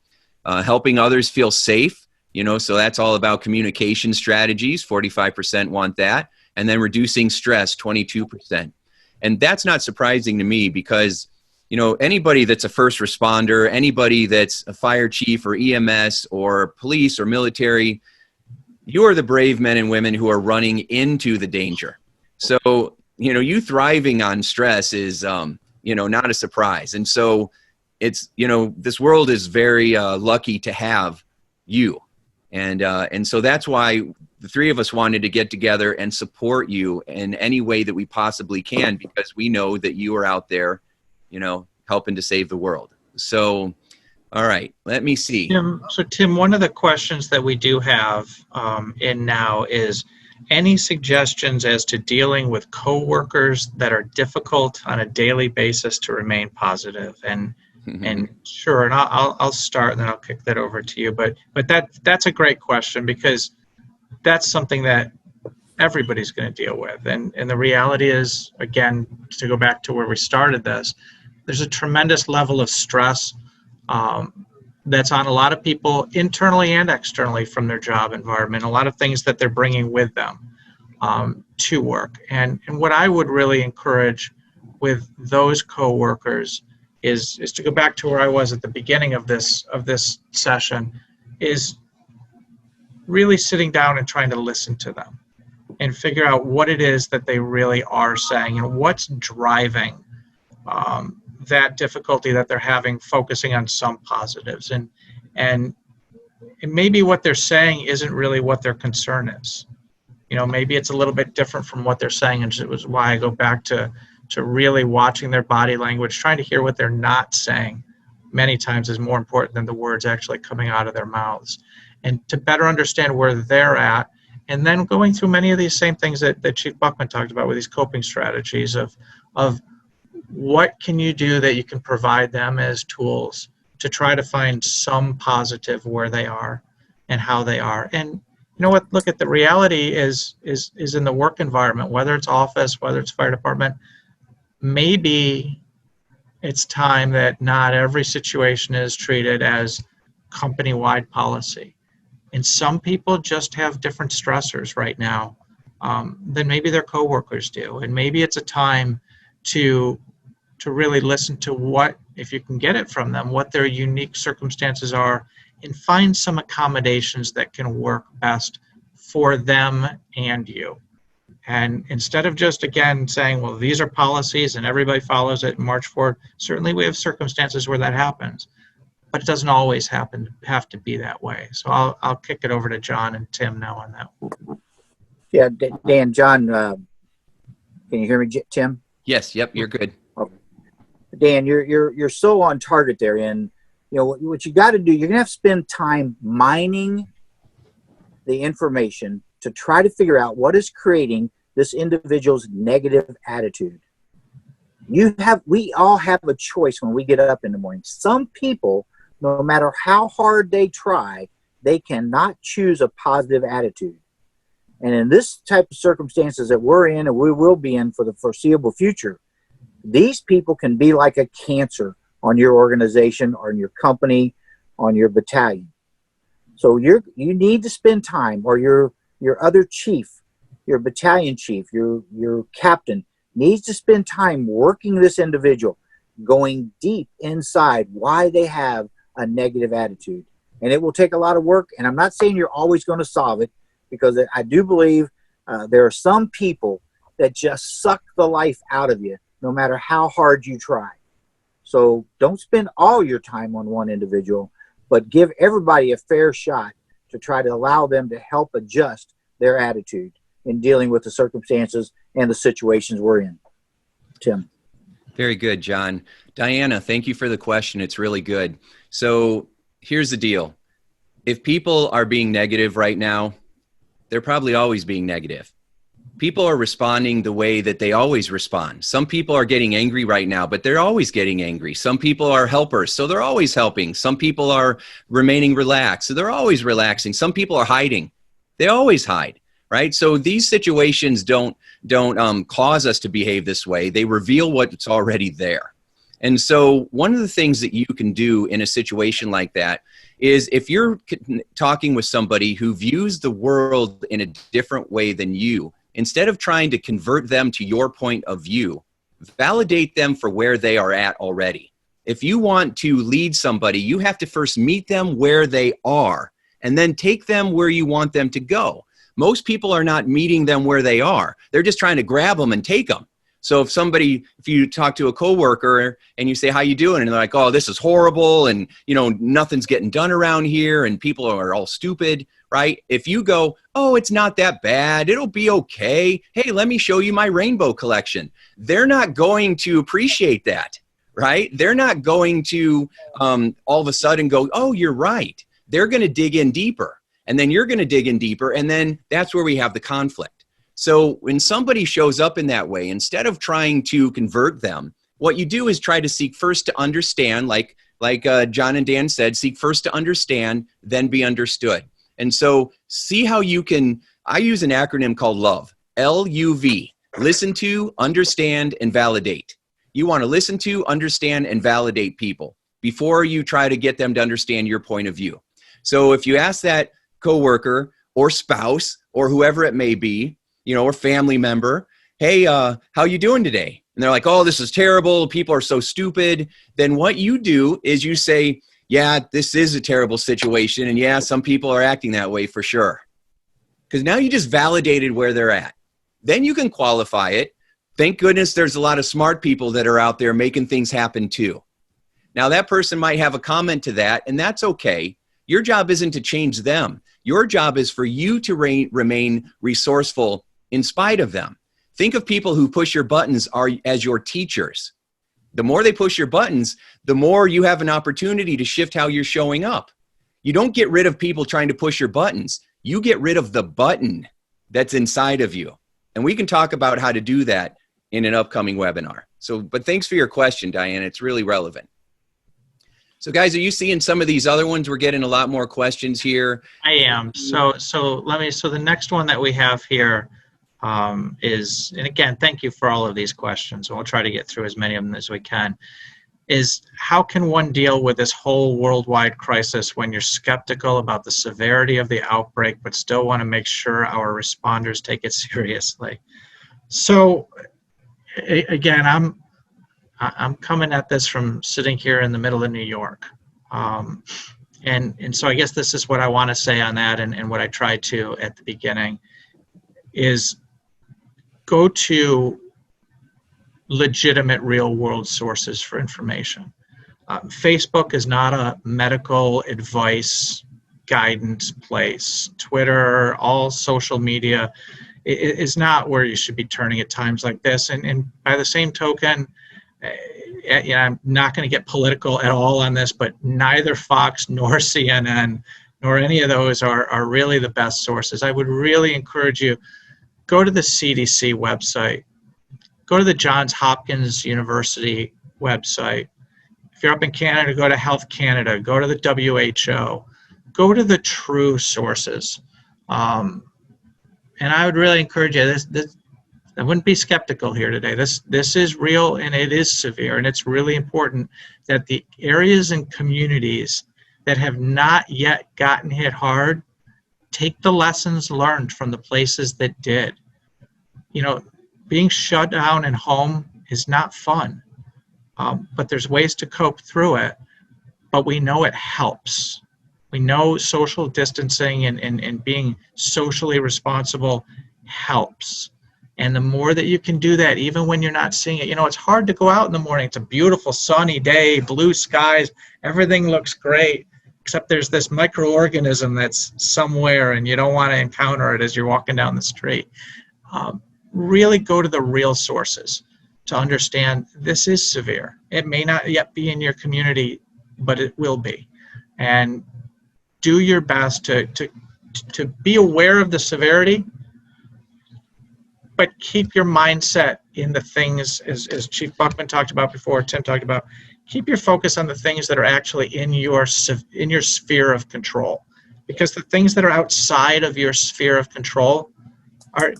Helping others feel safe, so that's all about communication strategies. 45% want that. And then reducing stress, 22%. And that's not surprising to me because, anybody that's a first responder, anybody that's a fire chief or EMS or police or military, you are the brave men and women who are running into the danger. So, you thriving on stress is, not a surprise. And so it's, this world is very lucky to have you. And so that's why the 3 of us wanted to get together and support you in any way that we possibly can, because we know that you are out there, helping to save the world. So, all right, let me see. Tim, one of the questions that we do have in now is any suggestions as to dealing with coworkers that are difficult on a daily basis to remain positive? And sure, and I'll start and then I'll kick that over to you. But that's a great question, because that's something that everybody's going to deal with. And the reality is, again, to go back to where we started this, there's a tremendous level of stress that's on a lot of people internally and externally from their job environment, a lot of things that they're bringing with them to work. And what I would really encourage with those coworkers is to go back to where I was at the beginning of this session, is really sitting down and trying to listen to them and figure out what it is that they really are saying and what's driving that difficulty that they're having, focusing on some positives. And maybe what they're saying isn't really what their concern is. Maybe it's a little bit different from what they're saying, and it was why I go back to really watching their body language, trying to hear what they're not saying many times is more important than the words actually coming out of their mouths. And to better understand where they're at, and then going through many of these same things that Chief Buckman talked about with these coping strategies of what can you do that you can provide them as tools to try to find some positive where they are and how they are. And you know what, look at the reality is in the work environment, whether it's office, whether it's fire department, maybe it's time that not every situation is treated as company-wide policy. And some people just have different stressors right now than maybe their coworkers do. And maybe it's a time to really listen to what, if you can get it from them, what their unique circumstances are, and find some accommodations that can work best for them and you. And instead of just, again, saying, well, these are policies and everybody follows it and march forward, certainly we have circumstances where that happens, but it doesn't always have to be that way. So I'll kick it over to John and Tim now on that. Yeah, Dan, John, can you hear me, Tim? Yes. Yep. You're good. Okay. Dan, you're so on target there. And you know what you got to do. You're gonna have to spend time mining the information to try to figure out what is creating this individual's negative attitude. We all have a choice when we get up in the morning. Some people, no matter how hard they try, they cannot choose a positive attitude. And in this type of circumstances that we're in and we will be in for the foreseeable future, these people can be like a cancer on your organization, on your company, on your battalion. So you need to spend time, or your other chief, your battalion chief, your captain needs to spend time working this individual, going deep inside why they have a negative attitude. And it will take a lot of work. And I'm not saying you're always going to solve it, because I do believe there are some people that just suck the life out of you, no matter how hard you try. So don't spend all your time on one individual, but give everybody a fair shot to try to allow them to help adjust their attitude in dealing with the circumstances and the situations we're in. Tim. Very good, John. Diana, thank you for the question. It's really good. So here's the deal. If people are being negative right now, they're probably always being negative. People are responding the way that they always respond. Some people are getting angry right now, but they're always getting angry. Some people are helpers, so they're always helping. Some people are remaining relaxed, so they're always relaxing. Some people are hiding. They always hide, right? So these situations don't cause us to behave this way. They reveal what's already there. And so one of the things that you can do in a situation like that is, if you're talking with somebody who views the world in a different way than you, instead of trying to convert them to your point of view, validate them for where they are at already. If you want to lead somebody, you have to first meet them where they are and then take them where you want them to go. Most people are not meeting them where they are. They're just trying to grab them and take them. So if you talk to a coworker and you say, how you doing? And they're like, oh, this is horrible. And, nothing's getting done around here and people are all stupid, right? If you go, oh, it's not that bad, it'll be okay. Hey, let me show you my rainbow collection. They're not going to appreciate that, right? They're not going to all of a sudden go, oh, you're right. They're going to dig in deeper. And then you're going to dig in deeper. And then that's where we have the conflict. So when somebody shows up in that way, instead of trying to convert them, what you do is try to seek first to understand, like John and Dan said, seek first to understand, then be understood. And so see how you can, I use an acronym called LOVE, L-U-V, listen to, understand, and validate. You want to listen to, understand, and validate people before you try to get them to understand your point of view. So if you ask that coworker or spouse or whoever it may be, or family member, hey, how you doing today? And they're like, oh, this is terrible. People are so stupid. Then what you do is you say, yeah, this is a terrible situation. And yeah, some people are acting that way for sure. Because now you just validated where they're at. Then you can qualify it. Thank goodness there's a lot of smart people that are out there making things happen too. Now that person might have a comment to that, and that's okay. Your job isn't to change them. Your job is for you to remain resourceful in spite of them. Think of people who push your buttons as your teachers. The more they push your buttons, the more you have an opportunity to shift how you're showing up. You don't get rid of people trying to push your buttons. You get rid of the button that's inside of you. And we can talk about how to do that in an upcoming webinar. But thanks for your question, Diane. It's really relevant. So guys, are you seeing some of these other ones? We're getting a lot more questions here. I am. So the next one that we have here is, and again, thank you for all of these questions, and we'll try to get through as many of them as we can, is how can one deal with this whole worldwide crisis when you're skeptical about the severity of the outbreak, but still want to make sure our responders take it seriously? So again, I'm coming at this from sitting here in the middle of New York. And so I guess this is what I want to say on that, and what I tried to at the beginning is, go to legitimate real world sources for information. Facebook is not a medical advice guidance place. Twitter, all social media is not where you should be turning at times like this. And by the same token, I'm not going to get political at all on this, but neither Fox nor CNN nor any of those are really the best sources. I would really encourage you, go to the CDC website, go to the Johns Hopkins University website. If you're up in Canada, go to Health Canada, go to the WHO, go to the true sources. And I would really encourage you, I wouldn't be skeptical here today. This is real and it is severe, and it's really important that the areas and communities that have not yet gotten hit hard take the lessons learned from the places that did. Being shut down and home is not fun. But there's ways to cope through it, but we know it helps. We know social distancing and being socially responsible helps. And the more that you can do that, even when you're not seeing it, it's hard to go out in the morning. It's a beautiful sunny day, blue skies, everything looks great, except there's this microorganism that's somewhere and you don't want to encounter it as you're walking down the street. Really go to the real sources to understand this is severe. It may not yet be in your community, but it will be. And do your best to be aware of the severity, but keep your mindset in the things, as Chief Buckman talked about before, Tim talked about, keep your focus on the things that are actually in your sphere of control. Because the things that are outside of your sphere of control,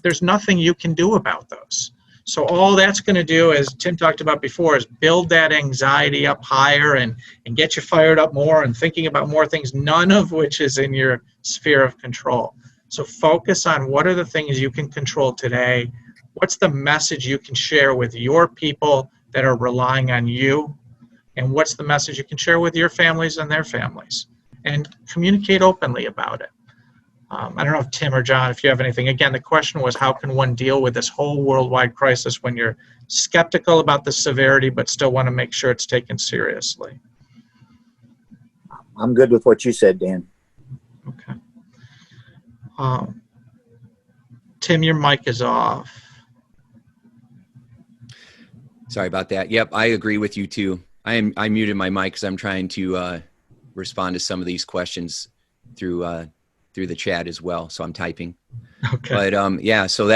there's nothing you can do about those. So all that's going to do, as Tim talked about before, is build that anxiety up higher and get you fired up more and thinking about more things, none of which is in your sphere of control. So focus on what are the things you can control today, what's the message you can share with your people that are relying on you, and what's the message you can share with your families and their families, and communicate openly about it. I don't know if Tim or John, if you have anything. Again, the question was, how can one deal with this whole worldwide crisis when you're skeptical about the severity but still want to make sure it's taken seriously? I'm good with what you said, Dan. Okay. Tim, your mic is off. Sorry about that. Yep, I agree with you too. I muted my mic because I'm trying to respond to some of these questions through the chat as well. So I'm typing. Okay. But yeah, so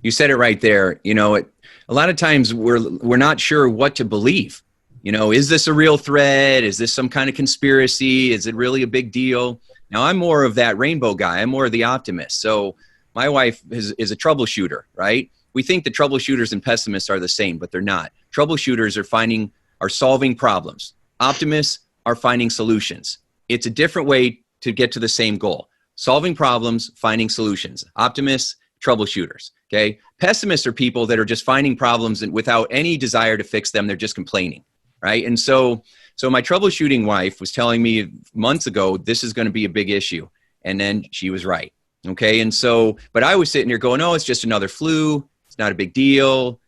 you said it right there. A lot of times we're not sure what to believe. Is this a real threat? Is this some kind of conspiracy? Is it really a big deal? Now I'm more of that rainbow guy. I'm more of the optimist. So my wife is a troubleshooter, right? We think the troubleshooters and pessimists are the same, but they're not. Troubleshooters are solving problems. Optimists are finding solutions. It's a different way to get to the same goal. Solving problems, finding solutions. Optimists, troubleshooters, okay? Pessimists are people that are just finding problems and without any desire to fix them, they're just complaining, right? And so my troubleshooting wife was telling me months ago, this is going to be a big issue. And then she was right, okay? And so, but I was sitting here going, oh, it's just another flu. It's not a big deal.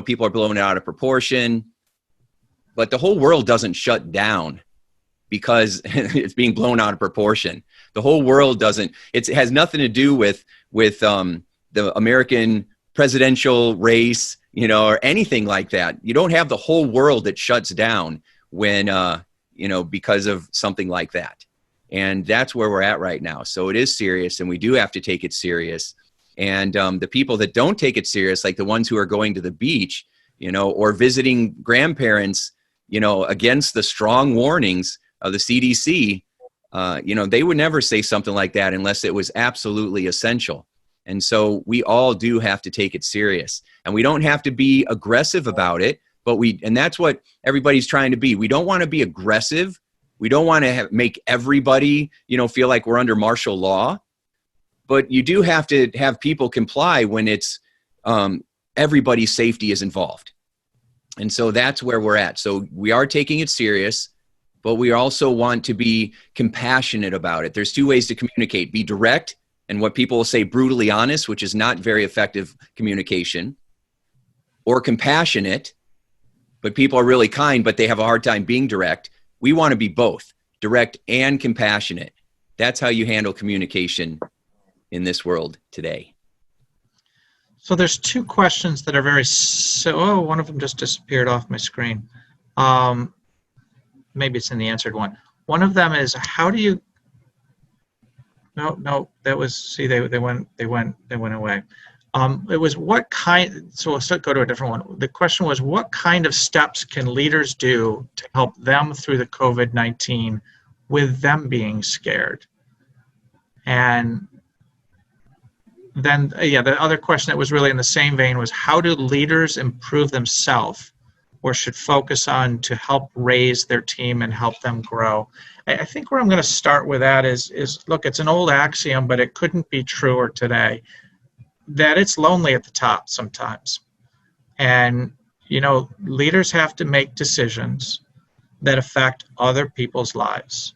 People are blowing it out of proportion. But the whole world doesn't shut down because it's being blown out of proportion. The whole world doesn't. It has nothing to do with the American presidential race, or anything like that. You don't have the whole world that shuts down when, because of something like that. And that's where we're at right now. So it is serious, and we do have to take it serious. And the people that don't take it serious, like the ones who are going to the beach, or visiting grandparents, against the strong warnings of the CDC, they would never say something like that unless it was absolutely essential. And so we all do have to take it serious, and we don't have to be aggressive about it, and that's what everybody's trying to be. We don't want to be aggressive. We don't want to make everybody, feel like we're under martial law, but you do have to have people comply when it's everybody's safety is involved. And so that's where we're at. So we are taking it serious, but we also want to be compassionate about it. There's two ways to communicate: be direct and what people will say brutally honest, which is not very effective communication, or compassionate, but people are really kind, but they have a hard time being direct. We want to be both, direct and compassionate. That's how you handle communication in this world today. So there's two questions that are one of them just disappeared off my screen. Maybe it's in the answered one. One of them is, how do you, no, that was, see, they went away. It was what kind, so let's go to a different one. The question was, what kind of steps can leaders do to help them through the COVID-19 with them being scared? And then, the other question that was really in the same vein was, how do leaders improve themselves or should focus on to help raise their team and help them grow? I think where I'm going to start with that is look, it's an old axiom, but it couldn't be truer today, that it's lonely at the top sometimes. And, leaders have to make decisions that affect other people's lives.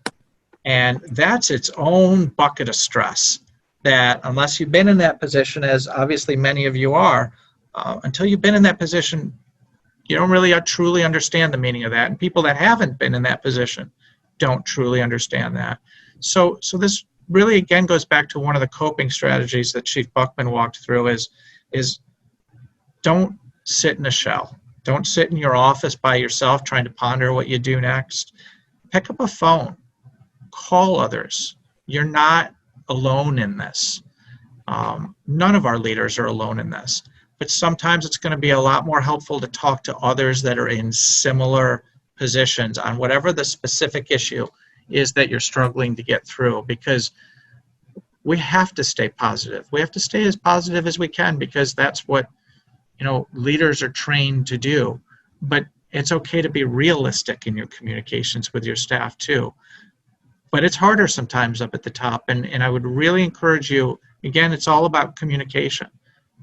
And that's its own bucket of stress that, unless you've been in that position, as obviously many of you are, until you've been in that position, you don't really truly understand the meaning of that. And people that haven't been in that position don't truly understand that. So this really, again, goes back to one of the coping strategies that Chief Buckman walked through is don't sit in a shell. Don't sit in your office by yourself trying to ponder what you do next. Pick up a phone. Call others. You're not alone in this. None of our leaders are alone in this. But sometimes it's going to be a lot more helpful to talk to others that are in similar positions on whatever the specific issue is that you're struggling to get through, because we have to stay positive. We have to stay as positive as we can, because that's what, leaders are trained to do. But it's okay to be realistic in your communications with your staff too. But it's harder sometimes up at the top. And I would really encourage you, again, it's all about communication,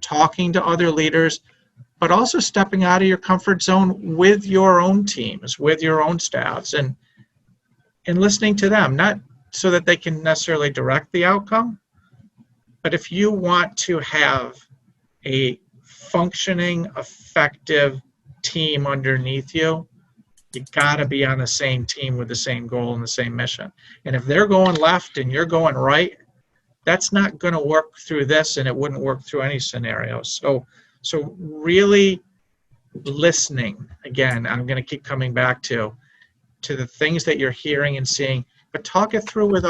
talking to other leaders, but also stepping out of your comfort zone with your own teams, with your own staffs, and listening to them, not so that they can necessarily direct the outcome, but if you want to have a functioning, effective team underneath you, you got to be on the same team with the same goal and the same mission. And if they're going left and you're going right, that's not going to work through this, and it wouldn't work through any scenario. So really listening, again, I'm going to keep coming back to the things that you're hearing and seeing, but talk it through with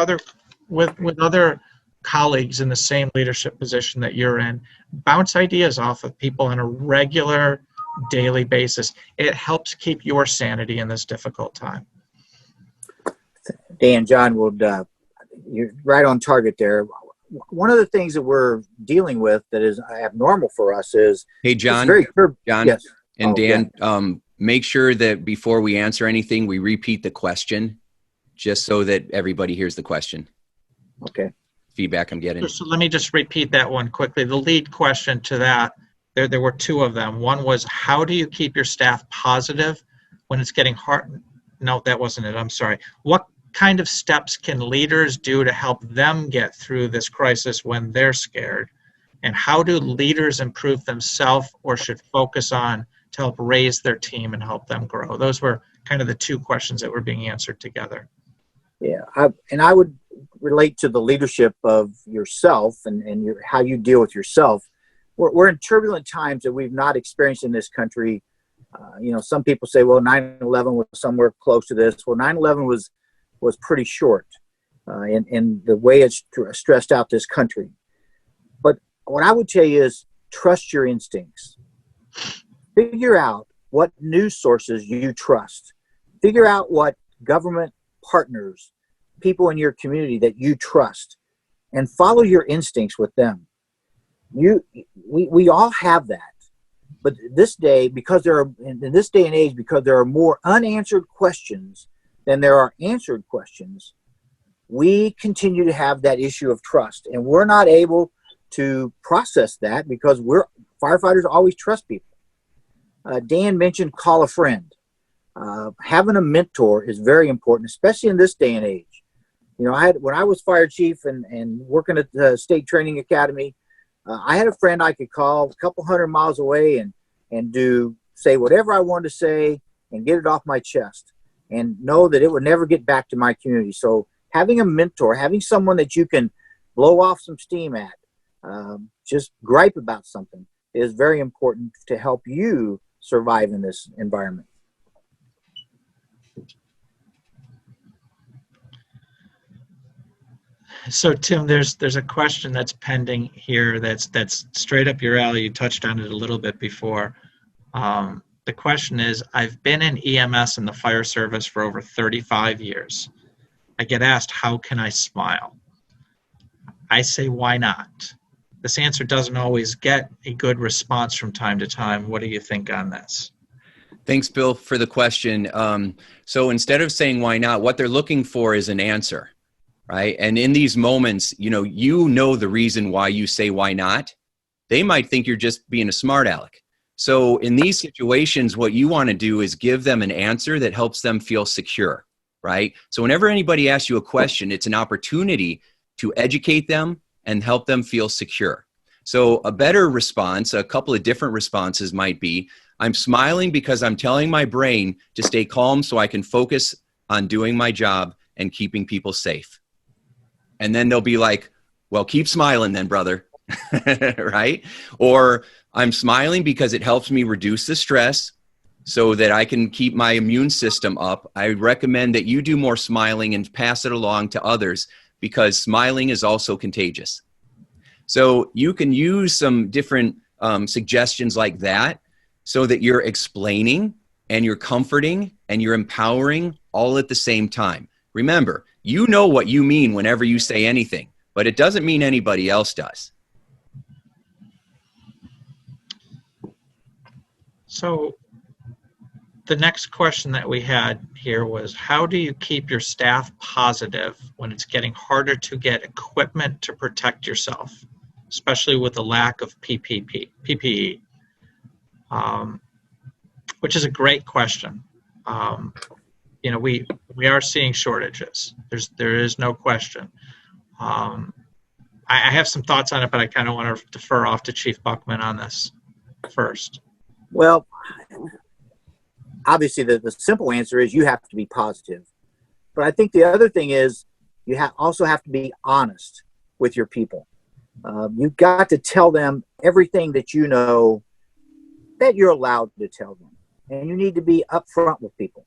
other colleagues in the same leadership position that you're in. Bounce ideas off of people on a regular, daily basis. It helps keep your sanity in this difficult time. Dan, John, you're right on target there. One of the things that we're dealing with that is abnormal for us is, hey, John, John, yes. And Dan, make sure that before we answer anything, we repeat the question, just so that everybody hears the question. Okay. Feedback I'm getting. So let me just repeat that one quickly. The lead question to that, there were two of them. One was, how do you keep your staff positive when it's getting hard? No, that wasn't it. I'm sorry. What kind of steps can leaders do to help them get through this crisis when they're scared? And how do leaders improve themselves or should focus on to help raise their team and help them grow? Those were kind of the two questions that were being answered together. Yeah, I would relate to the leadership of yourself and how you deal with yourself. We're in turbulent times that we've not experienced in this country. Some people say, well, 9/11 was somewhere close to this. Well, 9/11 was pretty short in the way it's stressed out this country. But what I would tell you is trust your instincts. Figure out what news sources you trust. Figure out what government partners, people in your community that you trust, and follow your instincts with them. We all have that. But this day, in this day and age, because there are more unanswered questions than there are answered questions, we continue to have that issue of trust. And we're not able to process that because firefighters always trust people. Dan mentioned call a friend. Having a mentor is very important, especially in this day and age. You know, when I was fire chief and working at the state training academy, I had a friend I could call a couple hundred miles away and say whatever I wanted to say and get it off my chest and know that it would never get back to my community. So having a mentor, having someone that you can blow off some steam at, just gripe about something, is very important to help you survive in this environment. So Tim, there's a question that's pending here that's straight up your alley. You touched on it a little bit before. The question is, I've been in EMS and the fire service for over 35 years. I get asked, how can I smile? I say, why not? This answer doesn't always get a good response from time to time. What do you think on this? Thanks, Bill, for the question. So instead of saying why not, what they're looking for is an answer, right? And in these moments, you know the reason why you say why not. They might think you're just being a smart aleck. So in these situations, what you want to do is give them an answer that helps them feel secure, right? So whenever anybody asks you a question, it's an opportunity to educate them and help them feel secure. So a better response, a couple of different responses might be, I'm smiling because I'm telling my brain to stay calm so I can focus on doing my job and keeping people safe. And then they'll be like, well, keep smiling then, brother. Right? Or I'm smiling because it helps me reduce the stress so that I can keep my immune system up. I recommend that you do more smiling and pass it along to others because smiling is also contagious. So you can use some different suggestions like that so that you're explaining and you're comforting and you're empowering all at the same time. Remember, you know what you mean whenever you say anything, but it doesn't mean anybody else does. So the next question that we had here was, how do you keep your staff positive when it's getting harder to get equipment to protect yourself, especially with the lack of PPE? Which is a great question. We are seeing shortages. There is no question. I have some thoughts on it, but I kind of want to defer off to Chief Buckman on this first. Well, obviously the simple answer is you have to be positive. But I think the other thing is you also have to be honest with your people. You've got to tell them everything that you know that you're allowed to tell them. And you need to be upfront with people.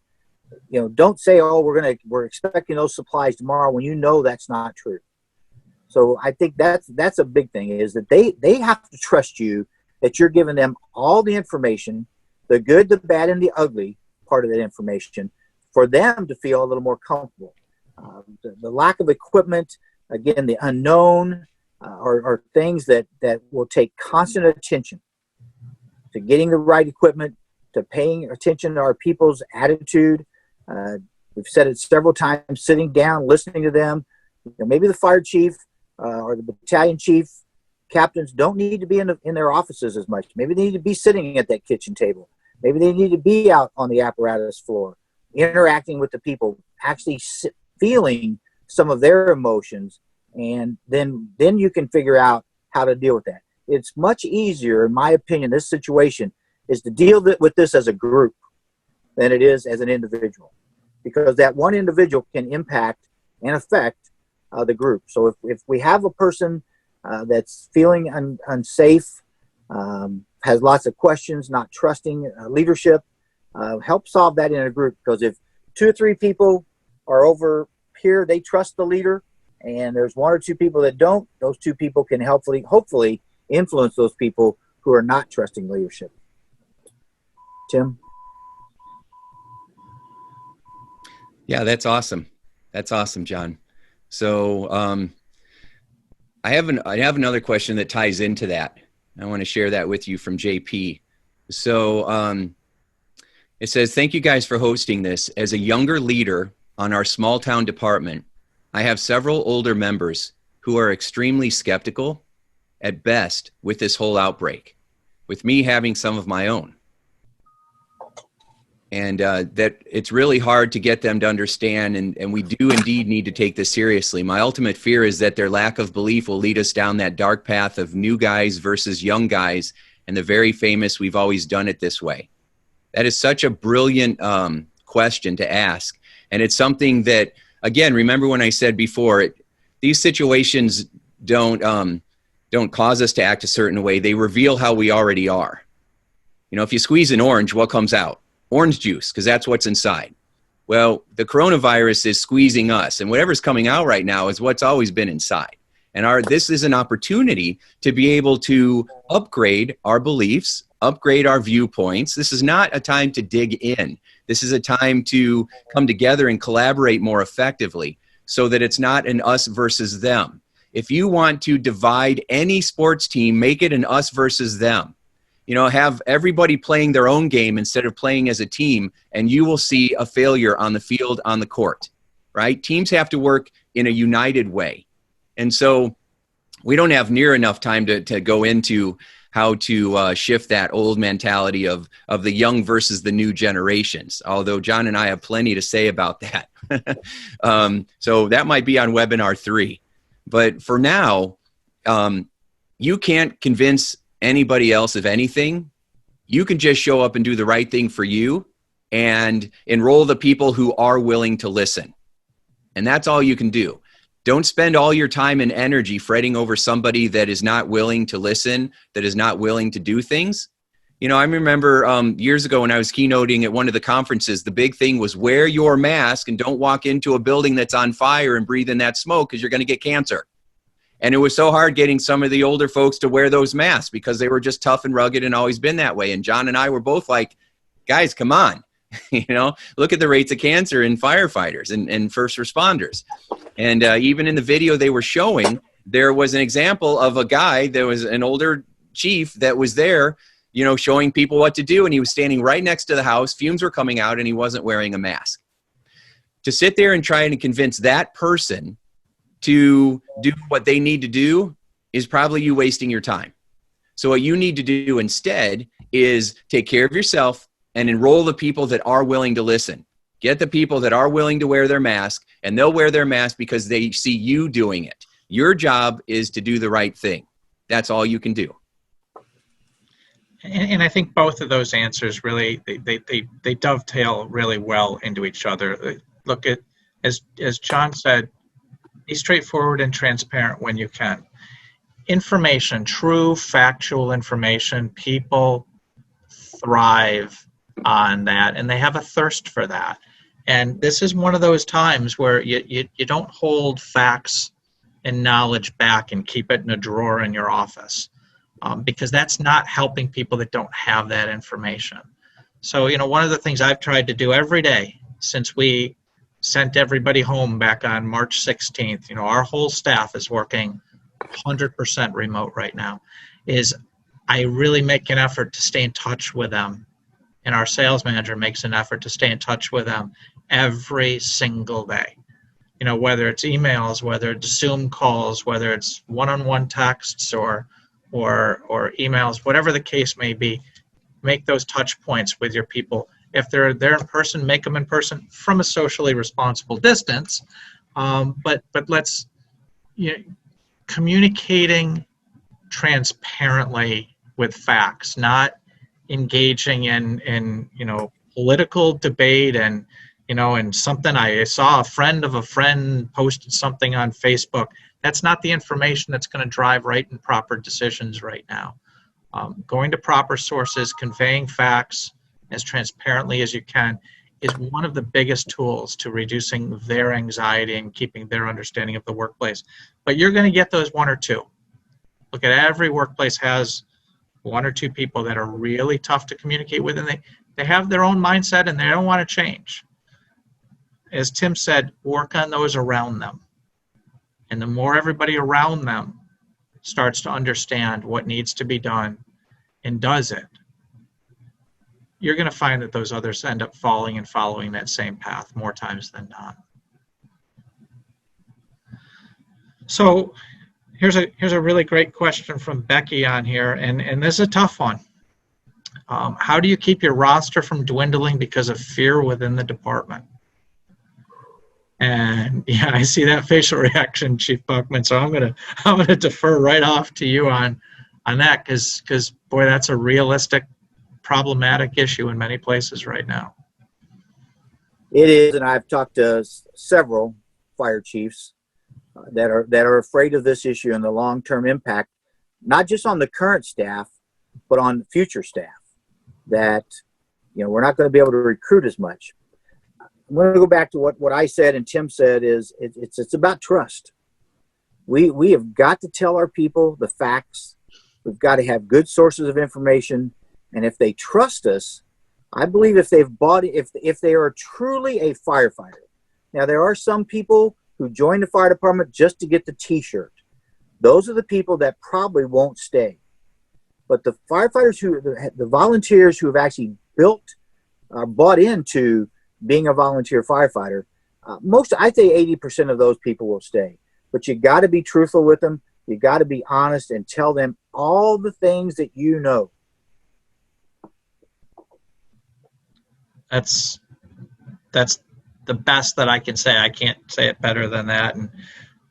Don't say, oh, we're expecting those supplies tomorrow when you know that's not true. So I think that's a big thing, is that they have to trust you, that you're giving them all the information, the good, the bad, and the ugly part of that information, for them to feel a little more comfortable. The lack of equipment, again, the unknown, are things that will take constant attention to getting the right equipment, to paying attention to our people's attitude. We've said it several times, sitting down, listening to them. Maybe the fire chief or the battalion chief, captains don't need to be in their offices as much. Maybe they need to be sitting at that kitchen table. Maybe they need to be out on the apparatus floor, interacting with the people, actually feeling some of their emotions, and then you can figure out how to deal with that. It's much easier, in my opinion, this situation is to deal with this as a group than it is as an individual, because that one individual can impact and affect the group. So if we have a person that's feeling unsafe, has lots of questions, not trusting leadership, help solve that in a group. Because if 2 or 3 people are over here, they trust the leader, and there's 1 or 2 people that don't, those 2 people can hopefully influence those people who are not trusting leadership. Tim? Yeah, that's awesome. That's awesome, John. So I have another question that ties into that. I want to share that with you from JP. So it says, thank you guys for hosting this. As a younger leader on our small town department, I have several older members who are extremely skeptical at best with this whole outbreak, with me having some of my own. and that it's really hard to get them to understand, and we do indeed need to take this seriously. My ultimate fear is that their lack of belief will lead us down that dark path of new guys versus young guys, and the very famous "we've always done it this way." That is such a brilliant question to ask, and it's something that, again, remember when I said before, these situations don't cause us to act a certain way. They reveal how we already are. You know, if you squeeze an orange, what comes out? Orange juice, because that's what's inside. Well, the coronavirus is squeezing us, and whatever's coming out right now is what's always been inside. And this is an opportunity to be able to upgrade our beliefs, upgrade our viewpoints. This is not a time to dig in. This is a time to come together and collaborate more effectively so that it's not an us versus them. If you want to divide any sports team, make it an us versus them. You know, have everybody playing their own game instead of playing as a team, and you will see a failure on the field, on the court, right? Teams have to work in a united way. And so we don't have near enough time to go into how to shift that old mentality of the young versus the new generations, although John and I have plenty to say about that. So that might be on webinar 3. But for now, you can't convince anybody else of anything. You can just show up and do the right thing for you and enroll the people who are willing to listen. And that's all you can do. Don't spend all your time and energy fretting over somebody that is not willing to listen, that is not willing to do things. You know, I remember years ago when I was keynoting at one of the conferences, the big thing was wear your mask and don't walk into a building that's on fire and breathe in that smoke because you're going to get cancer. And it was so hard getting some of the older folks to wear those masks because they were just tough and rugged and always been that way. And John and I were both like, guys, come on. You know, look at the rates of cancer in firefighters and first responders. And even in the video they were showing, there was an example of a guy, there was an older chief that was there, you know, showing people what to do. And he was standing right next to the house. Fumes were coming out and he wasn't wearing a mask. To sit there and try and convince that person to do what they need to do is probably you wasting your time. So what you need to do instead is take care of yourself and enroll the people that are willing to listen. Get the people that are willing to wear their mask, and they'll wear their mask because they see you doing it. Your job is to do the right thing. That's all you can do. And I think both of those answers really, they dovetail really well into each other. Look at, as John said, be straightforward and transparent when you can. Information, true factual information, people thrive on that, and they have a thirst for that. And this is one of those times where you don't hold facts and knowledge back and keep it in a drawer in your office, because that's not helping people that don't have that information. So, you know, one of the things I've tried to do every day since we sent everybody home back on March 16th, you know, our whole staff is working 100% remote right now, is I really make an effort to stay in touch with them. And our sales manager makes an effort to stay in touch with them every single day. You know, whether it's emails, whether it's Zoom calls, whether it's one-on-one texts or emails, whatever the case may be, make those touch points with your people. If they're there in person, make them in person from a socially responsible distance. But let's, you know, communicating transparently with facts, not engaging in you know, political debate and, you know, and something I saw a friend of a friend posted something on Facebook. That's not the information that's going to drive right and proper decisions right now. Going to proper sources, conveying facts as transparently as you can is one of the biggest tools to reducing their anxiety and keeping their understanding of the workplace. But you're going to get those one or two. Look, at every workplace has one or two people that are really tough to communicate with, and they have their own mindset and they don't want to change. As Tim said, work on those around them. And the more everybody around them starts to understand what needs to be done and does it, you're going to find that those others end up following that same path more times than not. So here's a really great question from Becky on here, and this is a tough one. How do you keep your roster from dwindling because of fear within the department? And yeah, I see that facial reaction, Chief Buckman. So I'm gonna defer right off to you on that, because boy, that's a realistic, problematic issue in many places right now. It is, and I've talked to several fire chiefs that are afraid of this issue and the long-term impact, not just on the current staff, but on future staff. That we're not going to be able to recruit as much. I'm going to go back to what I said and Tim said. Is it's about trust. We have got to tell our people the facts. We've got to have good sources of information, and if they trust us, I believe if they are truly a firefighter. Now, there are some people who join the fire department just to get the T-shirt. Those are the people that probably won't stay. But the firefighters the volunteers who have actually bought into being a volunteer firefighter, I'd say 80% of those people will stay. But you got to be truthful with them. You got to be honest and tell them all the things that you know. That's the best that I can say. I can't say it better than that. And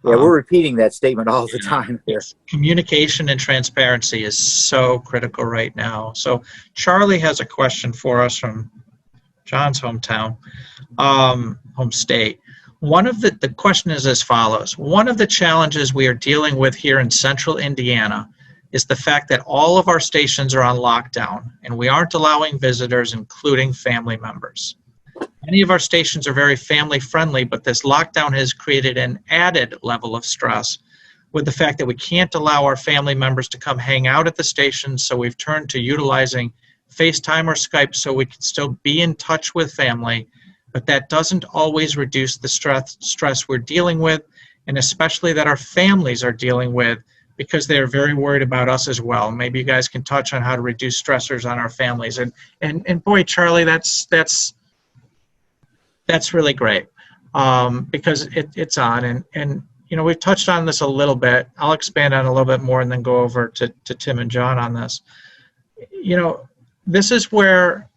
yeah, we're repeating that statement all the time here. Communication and transparency is so critical right now. So Charlie has a question for us from John's hometown, home state. One of the question is as follows. One of the challenges we are dealing with here in central Indiana is the fact that all of our stations are on lockdown and we aren't allowing visitors, including family members. Many of our stations are very family friendly, but this lockdown has created an added level of stress with the fact that we can't allow our family members to come hang out at the stations, so we've turned to utilizing FaceTime or Skype so we can still be in touch with family, but that doesn't always reduce the stress we're dealing with, and especially that our families are dealing with, because they're very worried about us as well. Maybe you guys can touch on how to reduce stressors on our families. And boy, Charlie, that's really great, because it's on. And we've touched on this a little bit. I'll expand on it a little bit more and then go over to Tim and John on this. This is where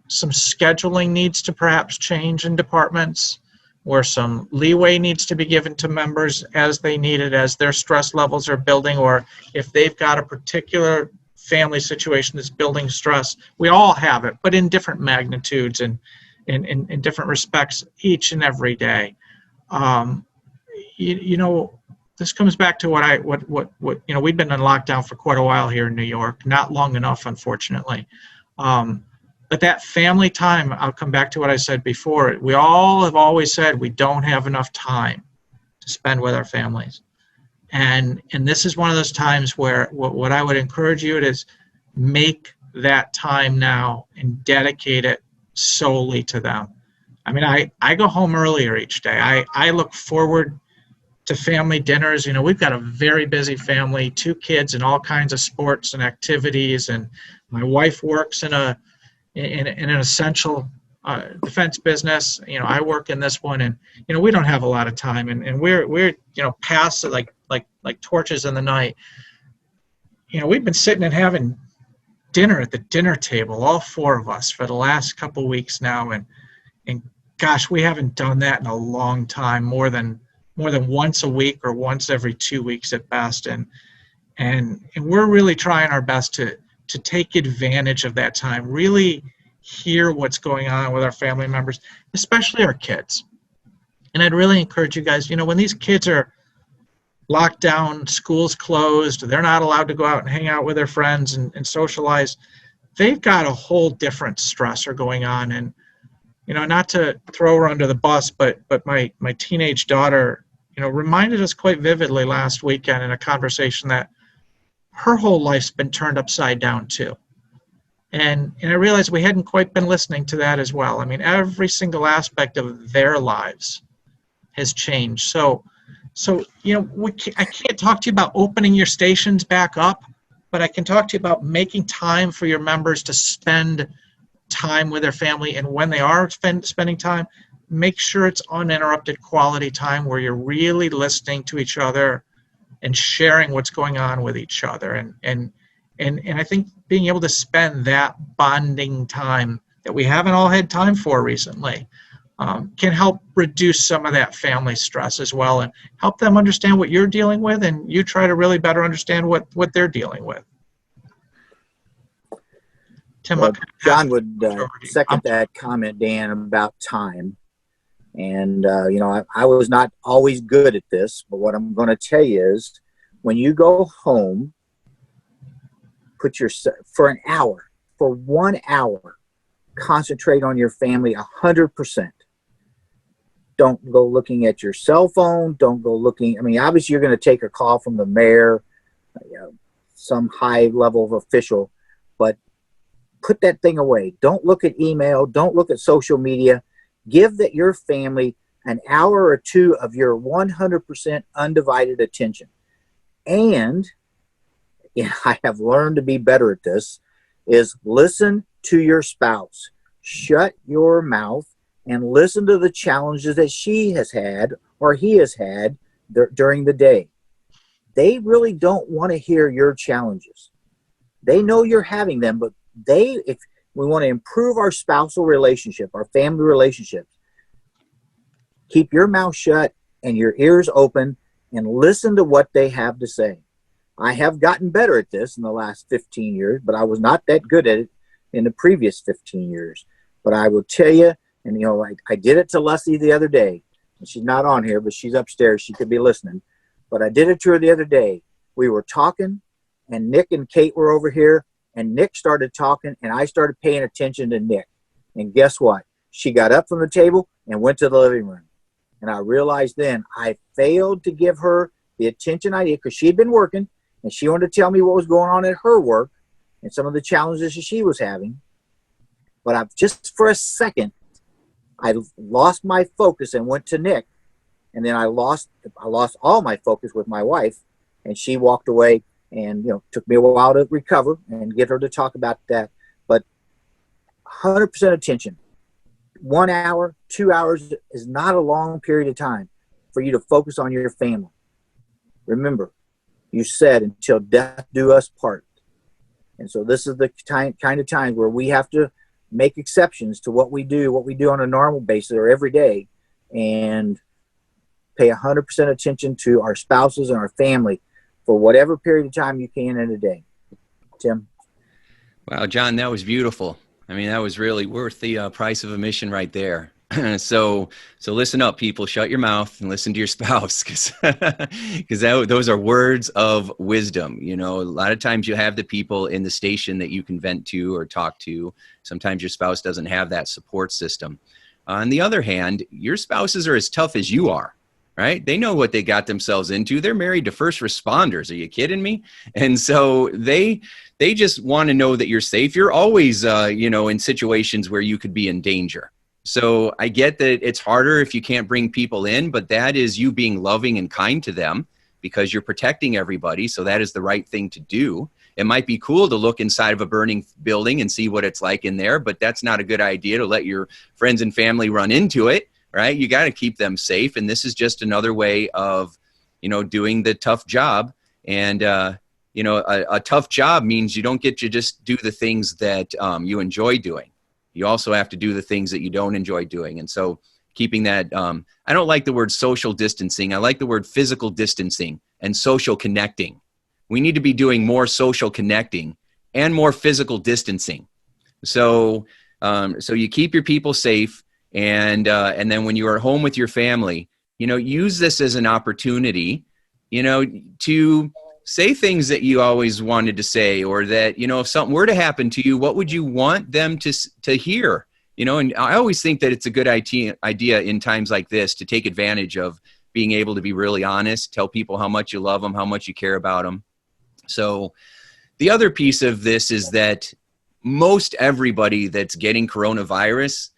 some scheduling needs to perhaps change in departments, where some leeway needs to be given to members as they need it, as their stress levels are building, or if they've got a particular family situation that's building stress. We all have it, but in different magnitudes and in different respects each and every day. This comes back to what we've been in lockdown for quite a while here in New York, not long enough, unfortunately. But that family time, I'll come back to what I said before. We all have always said we don't have enough time to spend with our families. And this is one of those times where what I would encourage you is make that time now and dedicate it solely to them. I mean, I go home earlier each day. I look forward to family dinners. We've got a very busy family, 2 kids and all kinds of sports and activities. And my wife works in an essential defense business. I work in this one, and we don't have a lot of time, and we're past like torches in the night. We've been sitting and having dinner at the dinner table, all 4 of us, for the last couple weeks now, and gosh, we haven't done that in a long time, more than once a week or once every 2 weeks at best, and we're really trying our best to take advantage of that time, really hear what's going on with our family members, especially our kids. And I'd really encourage you guys, when these kids are locked down, school's closed, they're not allowed to go out and hang out with their friends and socialize, they've got a whole different stressor going on. And not to throw her under the bus, but my teenage daughter, reminded us quite vividly last weekend in a conversation that her whole life's been turned upside down too. And I realized we hadn't quite been listening to that as well. I mean, every single aspect of their lives has changed. So I can't talk to you about opening your stations back up, but I can talk to you about making time for your members to spend time with their family. And when they are spending time, make sure it's uninterrupted quality time where you're really listening to each other and sharing what's going on with each other. And And I think being able to spend that bonding time that we haven't all had time for recently can help reduce some of that family stress as well, and help them understand what you're dealing with, and you try to really better understand what they're dealing with. Tim, Well, John would second that comment, Dan, about time. And, I was not always good at this, but what I'm going to tell you is when you go home, for an hour, for 1 hour, concentrate on your family 100%. Don't go looking at your cell phone. Don't go looking. I mean, obviously you're going to take a call from the mayor, some high level of official, but put that thing away. Don't look at email. Don't look at social media. Give your family an hour or two of your 100% undivided attention. And I have learned to be better at this, is listen to your spouse. Shut your mouth and listen to the challenges that she has had or he has had during the day. They really don't want to hear your challenges. They know you're having them, but if we want to improve our spousal relationship, our family relationships, keep your mouth shut and your ears open and listen to what they have to say. I have gotten better at this in the last 15 years, but I was not that good at it in the previous 15 years. But I will tell you, and I did it to Leslie the other day, and she's not on here, but she's upstairs. She could be listening. But I did it to her the other day. We were talking, and Nick and Kate were over here, and Nick started talking, and I started paying attention to Nick. And guess what? She got up from the table and went to the living room. And I realized then I failed to give her the attention I did, because she had been working, and she wanted to tell me what was going on at her work and some of the challenges that she was having. But just for a second, I lost my focus and went to Nick. And then I lost all my focus with my wife, and she walked away, and took me a while to recover and get her to talk about that. But 100% attention. 1 hour, 2 hours is not a long period of time for you to focus on your family. Remember, you said until death do us part. And so this is the kind of time where we have to make exceptions to what we do on a normal basis or every day, and pay 100% attention to our spouses and our family for whatever period of time you can in a day. Tim? Wow, John, that was beautiful. I mean, that was really worth the price of admission right there. So listen up, people. Shut your mouth and listen to your spouse, because those are words of wisdom. A lot of times you have the people in the station that you can vent to or talk to. Sometimes your spouse doesn't have that support system. On the other hand, your spouses are as tough as you are, right? They know what they got themselves into. They're married to first responders. Are you kidding me? And so they just want to know that you're safe. You're always, in situations where you could be in danger. So I get that it's harder if you can't bring people in, but that is you being loving and kind to them because you're protecting everybody. So that is the right thing to do. It might be cool to look inside of a burning building and see what it's like in there, but that's not a good idea to let your friends and family run into it, right? You got to keep them safe. And this is just another way of, doing the tough job. And, a tough job means you don't get to just do the things that you enjoy doing. You also have to do the things that you don't enjoy doing. And so keeping that, I don't like the word social distancing. I like the word physical distancing and social connecting. We need to be doing more social connecting and more physical distancing. So you keep your people safe. And then when you are home with your family, use this as an opportunity, to say things that you always wanted to say, or that, if something were to happen to you, what would you want them to hear? And I always think that it's a good idea in times like this to take advantage of being able to be really honest, tell people how much you love them, how much you care about them. So the other piece of this is that most everybody that's getting coronavirus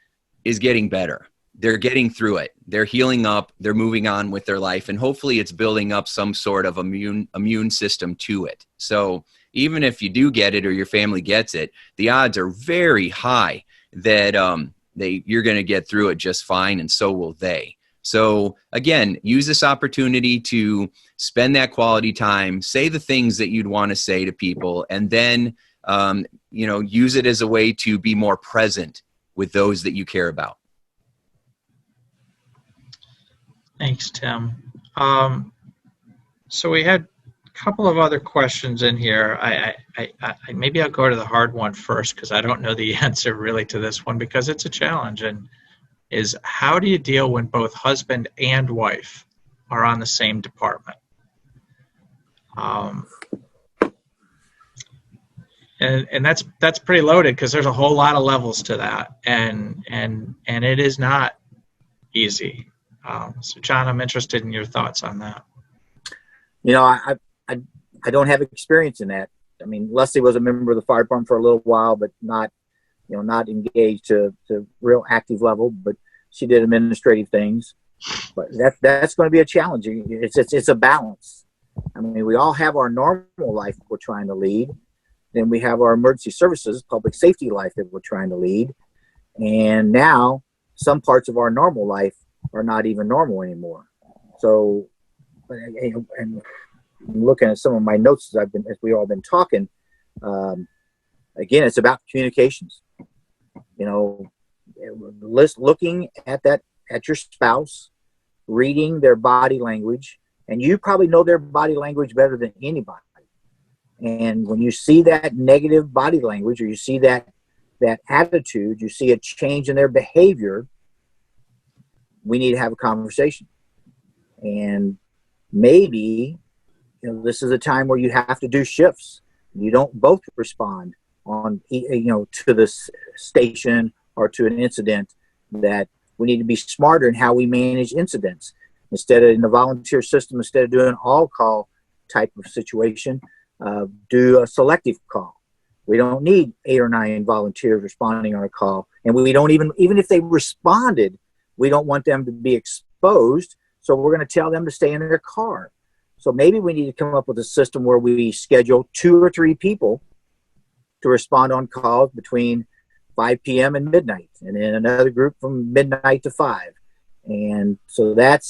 is getting better. They're getting through it. They're healing up. They're moving on with their life. And hopefully it's building up some sort of immune system to it. So even if you do get it or your family gets it, the odds are very high that you're going to get through it just fine, and so will they. So again, use this opportunity to spend that quality time, say the things that you'd want to say to people, and then, use it as a way to be more present with those that you care about. Thanks, Tim. So we had a couple of other questions in here. I maybe I'll go to the hard one first because I don't know the answer really to this one because it's a challenge. And is how do you deal when both husband and wife are on the same department? And that's pretty loaded because there's a whole lot of levels to that, and it is not easy. So John, I'm interested in your thoughts on that. I don't have experience in that. I mean, Leslie was a member of the fire department for a little while, but not engaged to real active level, but she did administrative things. But that's going to be a challenge. It's a balance. I mean, we all have our normal life we're trying to lead. Then we have our emergency services, public safety life that we're trying to lead. And now some parts of our normal life are not even normal anymore. So, and looking at some of my notes as we all been talking, again, it's about communications. Looking at your spouse, reading their body language, and you probably know their body language better than anybody. And when you see that negative body language, or you see that attitude, you see a change in their behavior, we need to have a conversation. And maybe, this is a time where you have to do shifts. You don't both respond to this station or to an incident. That we need to be smarter in how we manage incidents. Instead of in the volunteer system, instead of doing an all-call type of situation, do a selective call. We don't need 8 or 9 volunteers responding on a call. And we don't even if they responded, we don't want them to be exposed. So we're going to tell them to stay in their car. So maybe we need to come up with a system where we schedule 2 or 3 people to respond on calls between 5 p.m. and midnight, and then another group from midnight to 5. And so that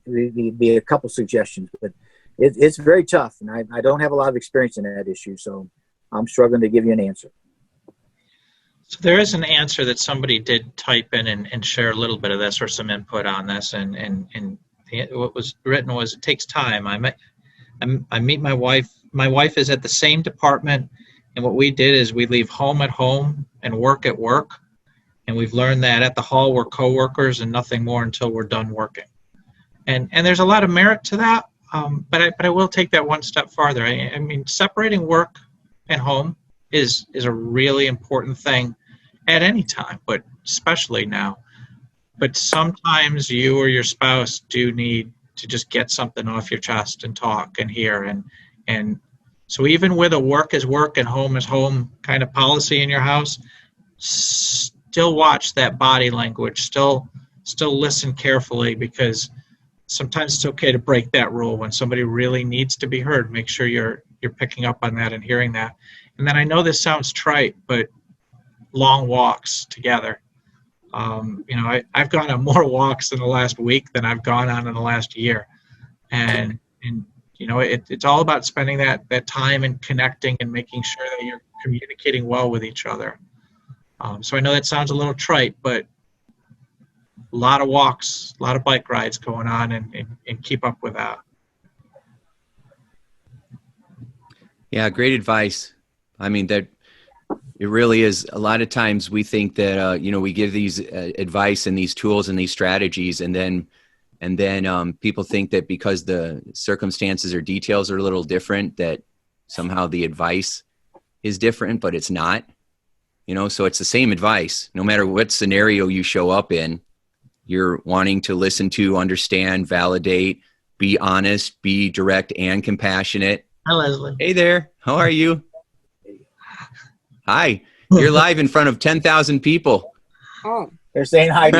would be a couple suggestions, but it's very tough, and I don't have a lot of experience in that issue, so I'm struggling to give you an answer. So there is an answer that somebody did type in and share a little bit of this or some input on this, and what was written was, it takes time. I meet my wife. My wife is at the same department, and what we did is we leave home at home and work at work, and we've learned that at the hall we're coworkers and nothing more until we're done working. And there's a lot of merit to that, but I will take that one step farther. I mean, separating work and home is a really important thing at any time, but especially now. But sometimes you or your spouse do need to just get something off your chest and talk and hear. And so even with a work is work and home is home kind of policy in your house, still watch that body language, still listen carefully, because sometimes it's okay to break that rule when somebody really needs to be heard. Make sure you're picking up on that and hearing that. And then I know this sounds trite, but long walks together. I've gone on more walks in the last week than I've gone on in the last year. And it's all about spending that time and connecting and making sure that you're communicating well with each other. So I know that sounds a little trite, but a lot of walks, a lot of bike rides going on, and keep up with that. Yeah, great advice. I mean, that it really is. A lot of times we think that, we give these advice and these tools and these strategies, and then people think that because the circumstances or details are a little different, that somehow the advice is different, but it's not. So it's the same advice. No matter what scenario you show up in, you're wanting to listen to, understand, validate, be honest, be direct and compassionate. Hi, Leslie. Hey there. How are you? Hi. You're live in front of 10,000 people. Oh, they're saying hi to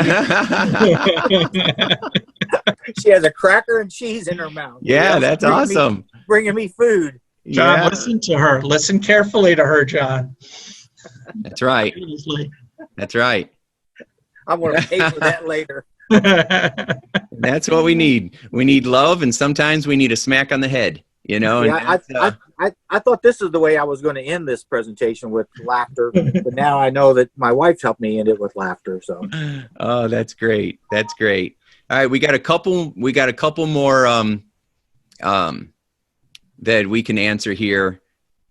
you. She has a cracker and cheese in her mouth. Yeah, that's awesome. Bringing me food. John, listen to her. Listen carefully to her, John. That's right. That's right. I'm going to pay for that later. That's what we need. We need love, and sometimes we need a smack on the head, you know. Yeah, And I thought this is the way I was going to end this presentation, with laughter, but now I know that my wife helped me end it with laughter. So, oh, that's great. That's great. All right, we got a couple more that we can answer here,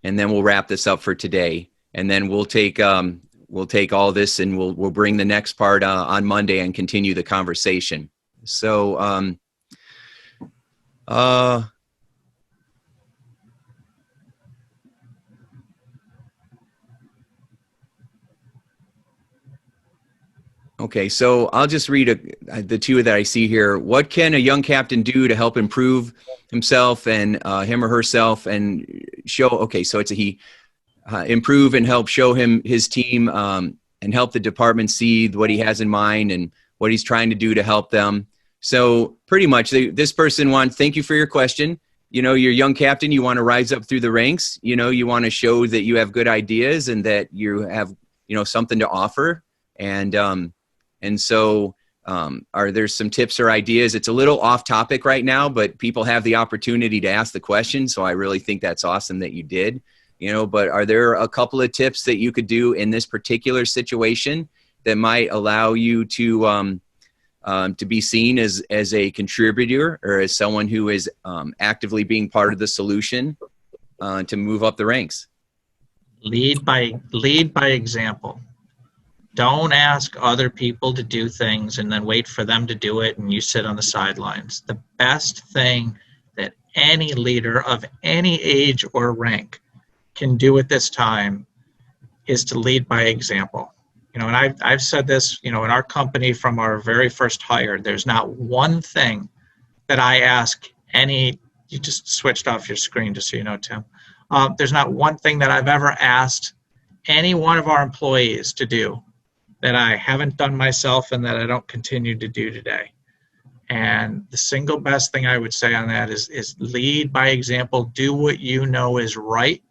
and then we'll wrap this up for today. And then we'll take all this, and we'll bring the next part on Monday and continue the conversation. So, okay, so I'll just read the two that I see here. What can a young captain do to help improve himself and him or herself and show? Okay, so it's a he. Improve and help show his team and help the department see what he has in mind and what he's trying to do to help them. So pretty much this person wants, thank you for your question. You know, you're a young captain, you want to rise up through the ranks. You know, you want to show that you have good ideas and that you have, you know, something to offer. And so are there some tips or ideas? It's a little off topic right now, but people have the opportunity to ask the question. So I really think that's awesome that you did. You know, but are there a couple of tips that you could do in this particular situation that might allow you to be seen as a contributor or as someone who is actively being part of the solution to move up the ranks? Lead by example. Don't ask other people to do things and then wait for them to do it and you sit on the sidelines. The best thing that any leader of any age or rank can do at this time is to lead by example. You know, and I've said this, you know, in our company from our very first hire, there's not one thing that I ask you just switched off your screen just so you know, Tim. There's not one thing that I've ever asked any one of our employees to do that I haven't done myself and that I don't continue to do today. And the single best thing I would say on that is lead by example, do what you know is right,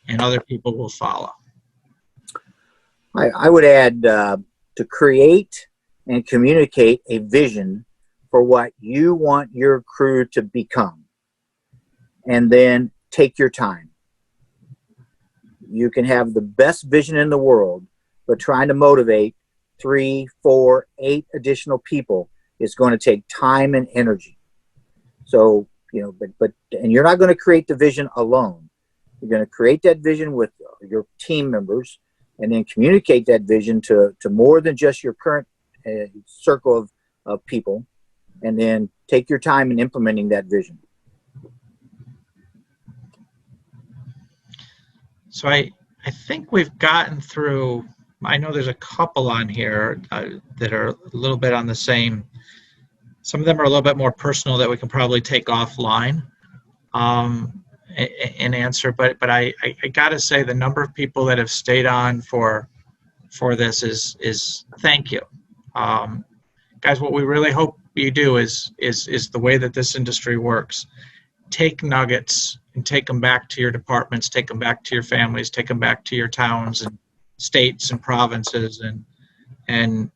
and other people will follow. I would add to create and communicate a vision for what you want your crew to become, and then take your time. You can have the best vision in the world, but trying to motivate 3, 4, 8 additional people is going to take time and energy. So, you know, and you're not going to create the vision alone. You're going to create that vision with your team members and then communicate that vision to more than just your current circle of people, and then take your time in implementing that vision. So I think we've gotten through, I know there's a couple on here that are a little bit on the same, some of them are a little bit more personal that we can probably take offline. An answer, but I got to say the number of people that have stayed on for this is thank you, guys. What we really hope you do is the way that this industry works. Take nuggets and take them back to your departments, take them back to your families, take them back to your towns and states and provinces, and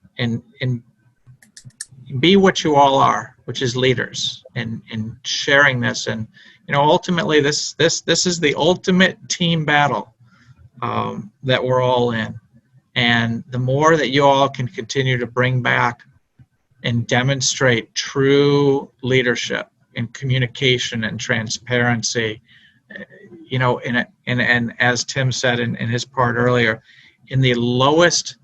be what you all are, which is leaders, and sharing this. And you know, ultimately, this is the ultimate team battle that we're all in. And the more that you all can continue to bring back and demonstrate true leadership and communication and transparency, you know, and as Tim said in his part earlier, in the lowest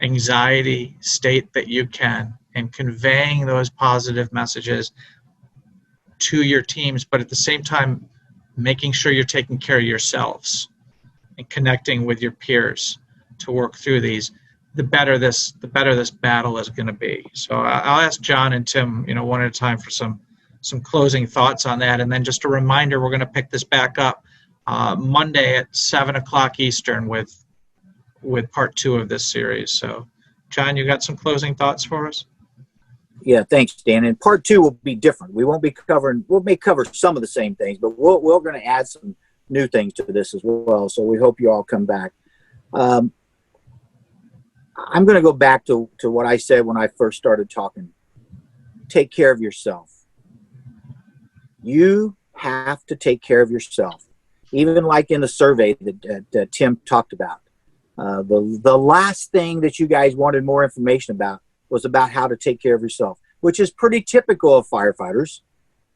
anxiety state that you can, and conveying those positive messages to your teams, but at the same time making sure you're taking care of yourselves and connecting with your peers to work through these, the better this battle is going to be. So I'll ask John and Tim, you know, one at a time for some closing thoughts on that. And then just a reminder, we're going to pick this back up Monday at 7:00 Eastern with part 2 of this series. So John, you got some closing thoughts for us? Yeah, thanks, Dan. And part 2 will be different. We may cover some of the same things, but we're going to add some new things to this as well. So we hope you all come back. I'm going to go back to what I said when I first started talking. Take care of yourself. You have to take care of yourself. Even like in the survey that Tim talked about. The last thing that you guys wanted more information about was about how to take care of yourself, which is pretty typical of firefighters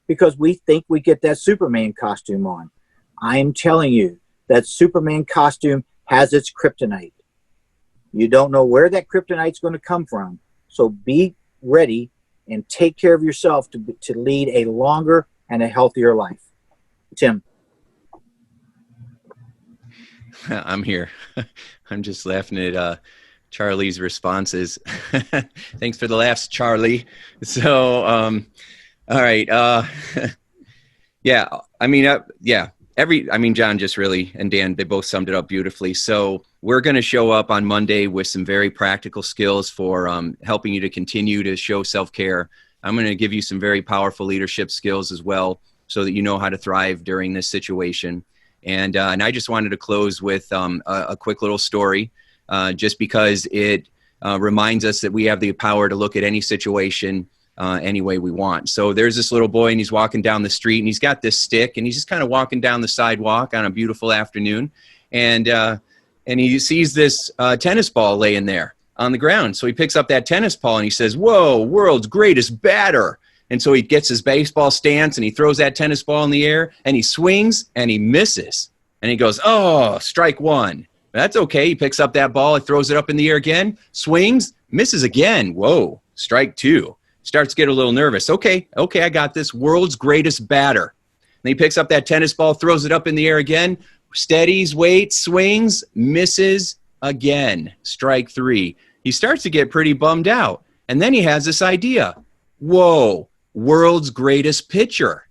because we think we get that Superman costume on. I'm telling you that Superman costume has its kryptonite. You don't know where that kryptonite's going to come from. So be ready and take care of yourself to lead a longer and a healthier life. Tim. I'm here. I'm just laughing at Charlie's responses. Thanks for the laughs, Charlie. So, all right. Yeah, I mean, John just really, and Dan, they both summed it up beautifully. So we're going to show up on Monday with some very practical skills for helping you to continue to show self-care. I'm going to give you some very powerful leadership skills as well so that you know how to thrive during this situation. And I just wanted to close with a quick little story, just because it reminds us that we have the power to look at any situation any way we want. So there's this little boy and he's walking down the street and he's got this stick and he's just kind of walking down the sidewalk on a beautiful afternoon. And he sees this tennis ball laying there on the ground. So he picks up that tennis ball and he says, "Whoa, world's greatest batter." And so he gets his baseball stance and he throws that tennis ball in the air and he swings and he misses. And he goes, "Oh, strike one." That's okay. He picks up that ball and throws it up in the air again, swings, misses again. Whoa, strike two. Starts to get a little nervous. Okay, I got this. World's greatest batter. And he picks up that tennis ball, throws it up in the air again, steadies, waits, swings, misses again. Strike three. He starts to get pretty bummed out. And then he has this idea. Whoa, world's greatest pitcher.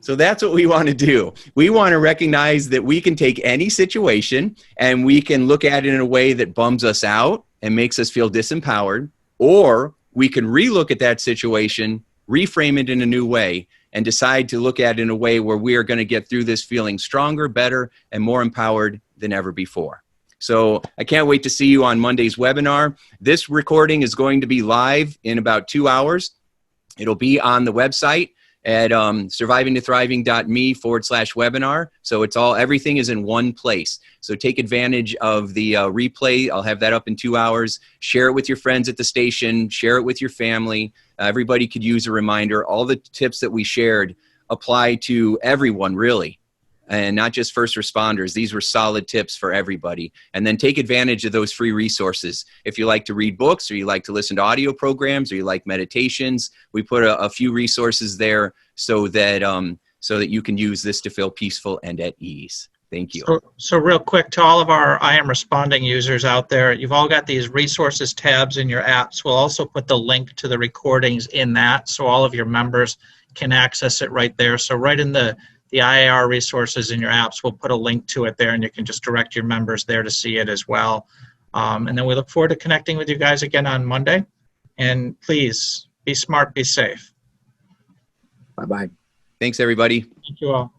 So that's what we want to do. We want to recognize that we can take any situation and we can look at it in a way that bums us out and makes us feel disempowered, or we can relook at that situation, reframe it in a new way, and decide to look at it in a way where we are going to get through this feeling stronger, better, and more empowered than ever before. So I can't wait to see you on Monday's webinar. This recording is going to be live in about 2 hours. It'll be on the website at survivingtothriving.me/webinar. So it's everything is in one place. So take advantage of the replay. I'll have that up in 2 hours. Share it with your friends at the station. Share it with your family. Everybody could use a reminder. All the tips that we shared apply to everyone, really, and not just first responders. These were solid tips for everybody. And then take advantage of those free resources. If you like to read books, or you like to listen to audio programs, or you like meditations, we put a few resources there so that you can use this to feel peaceful and at ease. Thank you. So real quick, to all of our I Am Responding users out there, you've all got these resources tabs in your apps. We'll also put the link to the recordings in that, so all of your members can access it right there. So right in the IAR resources in your apps, we'll put a link to it there, and you can just direct your members there to see it as well. And then we look forward to connecting with you guys again on Monday. And please, be smart, be safe. Bye-bye. Thanks, everybody. Thank you all.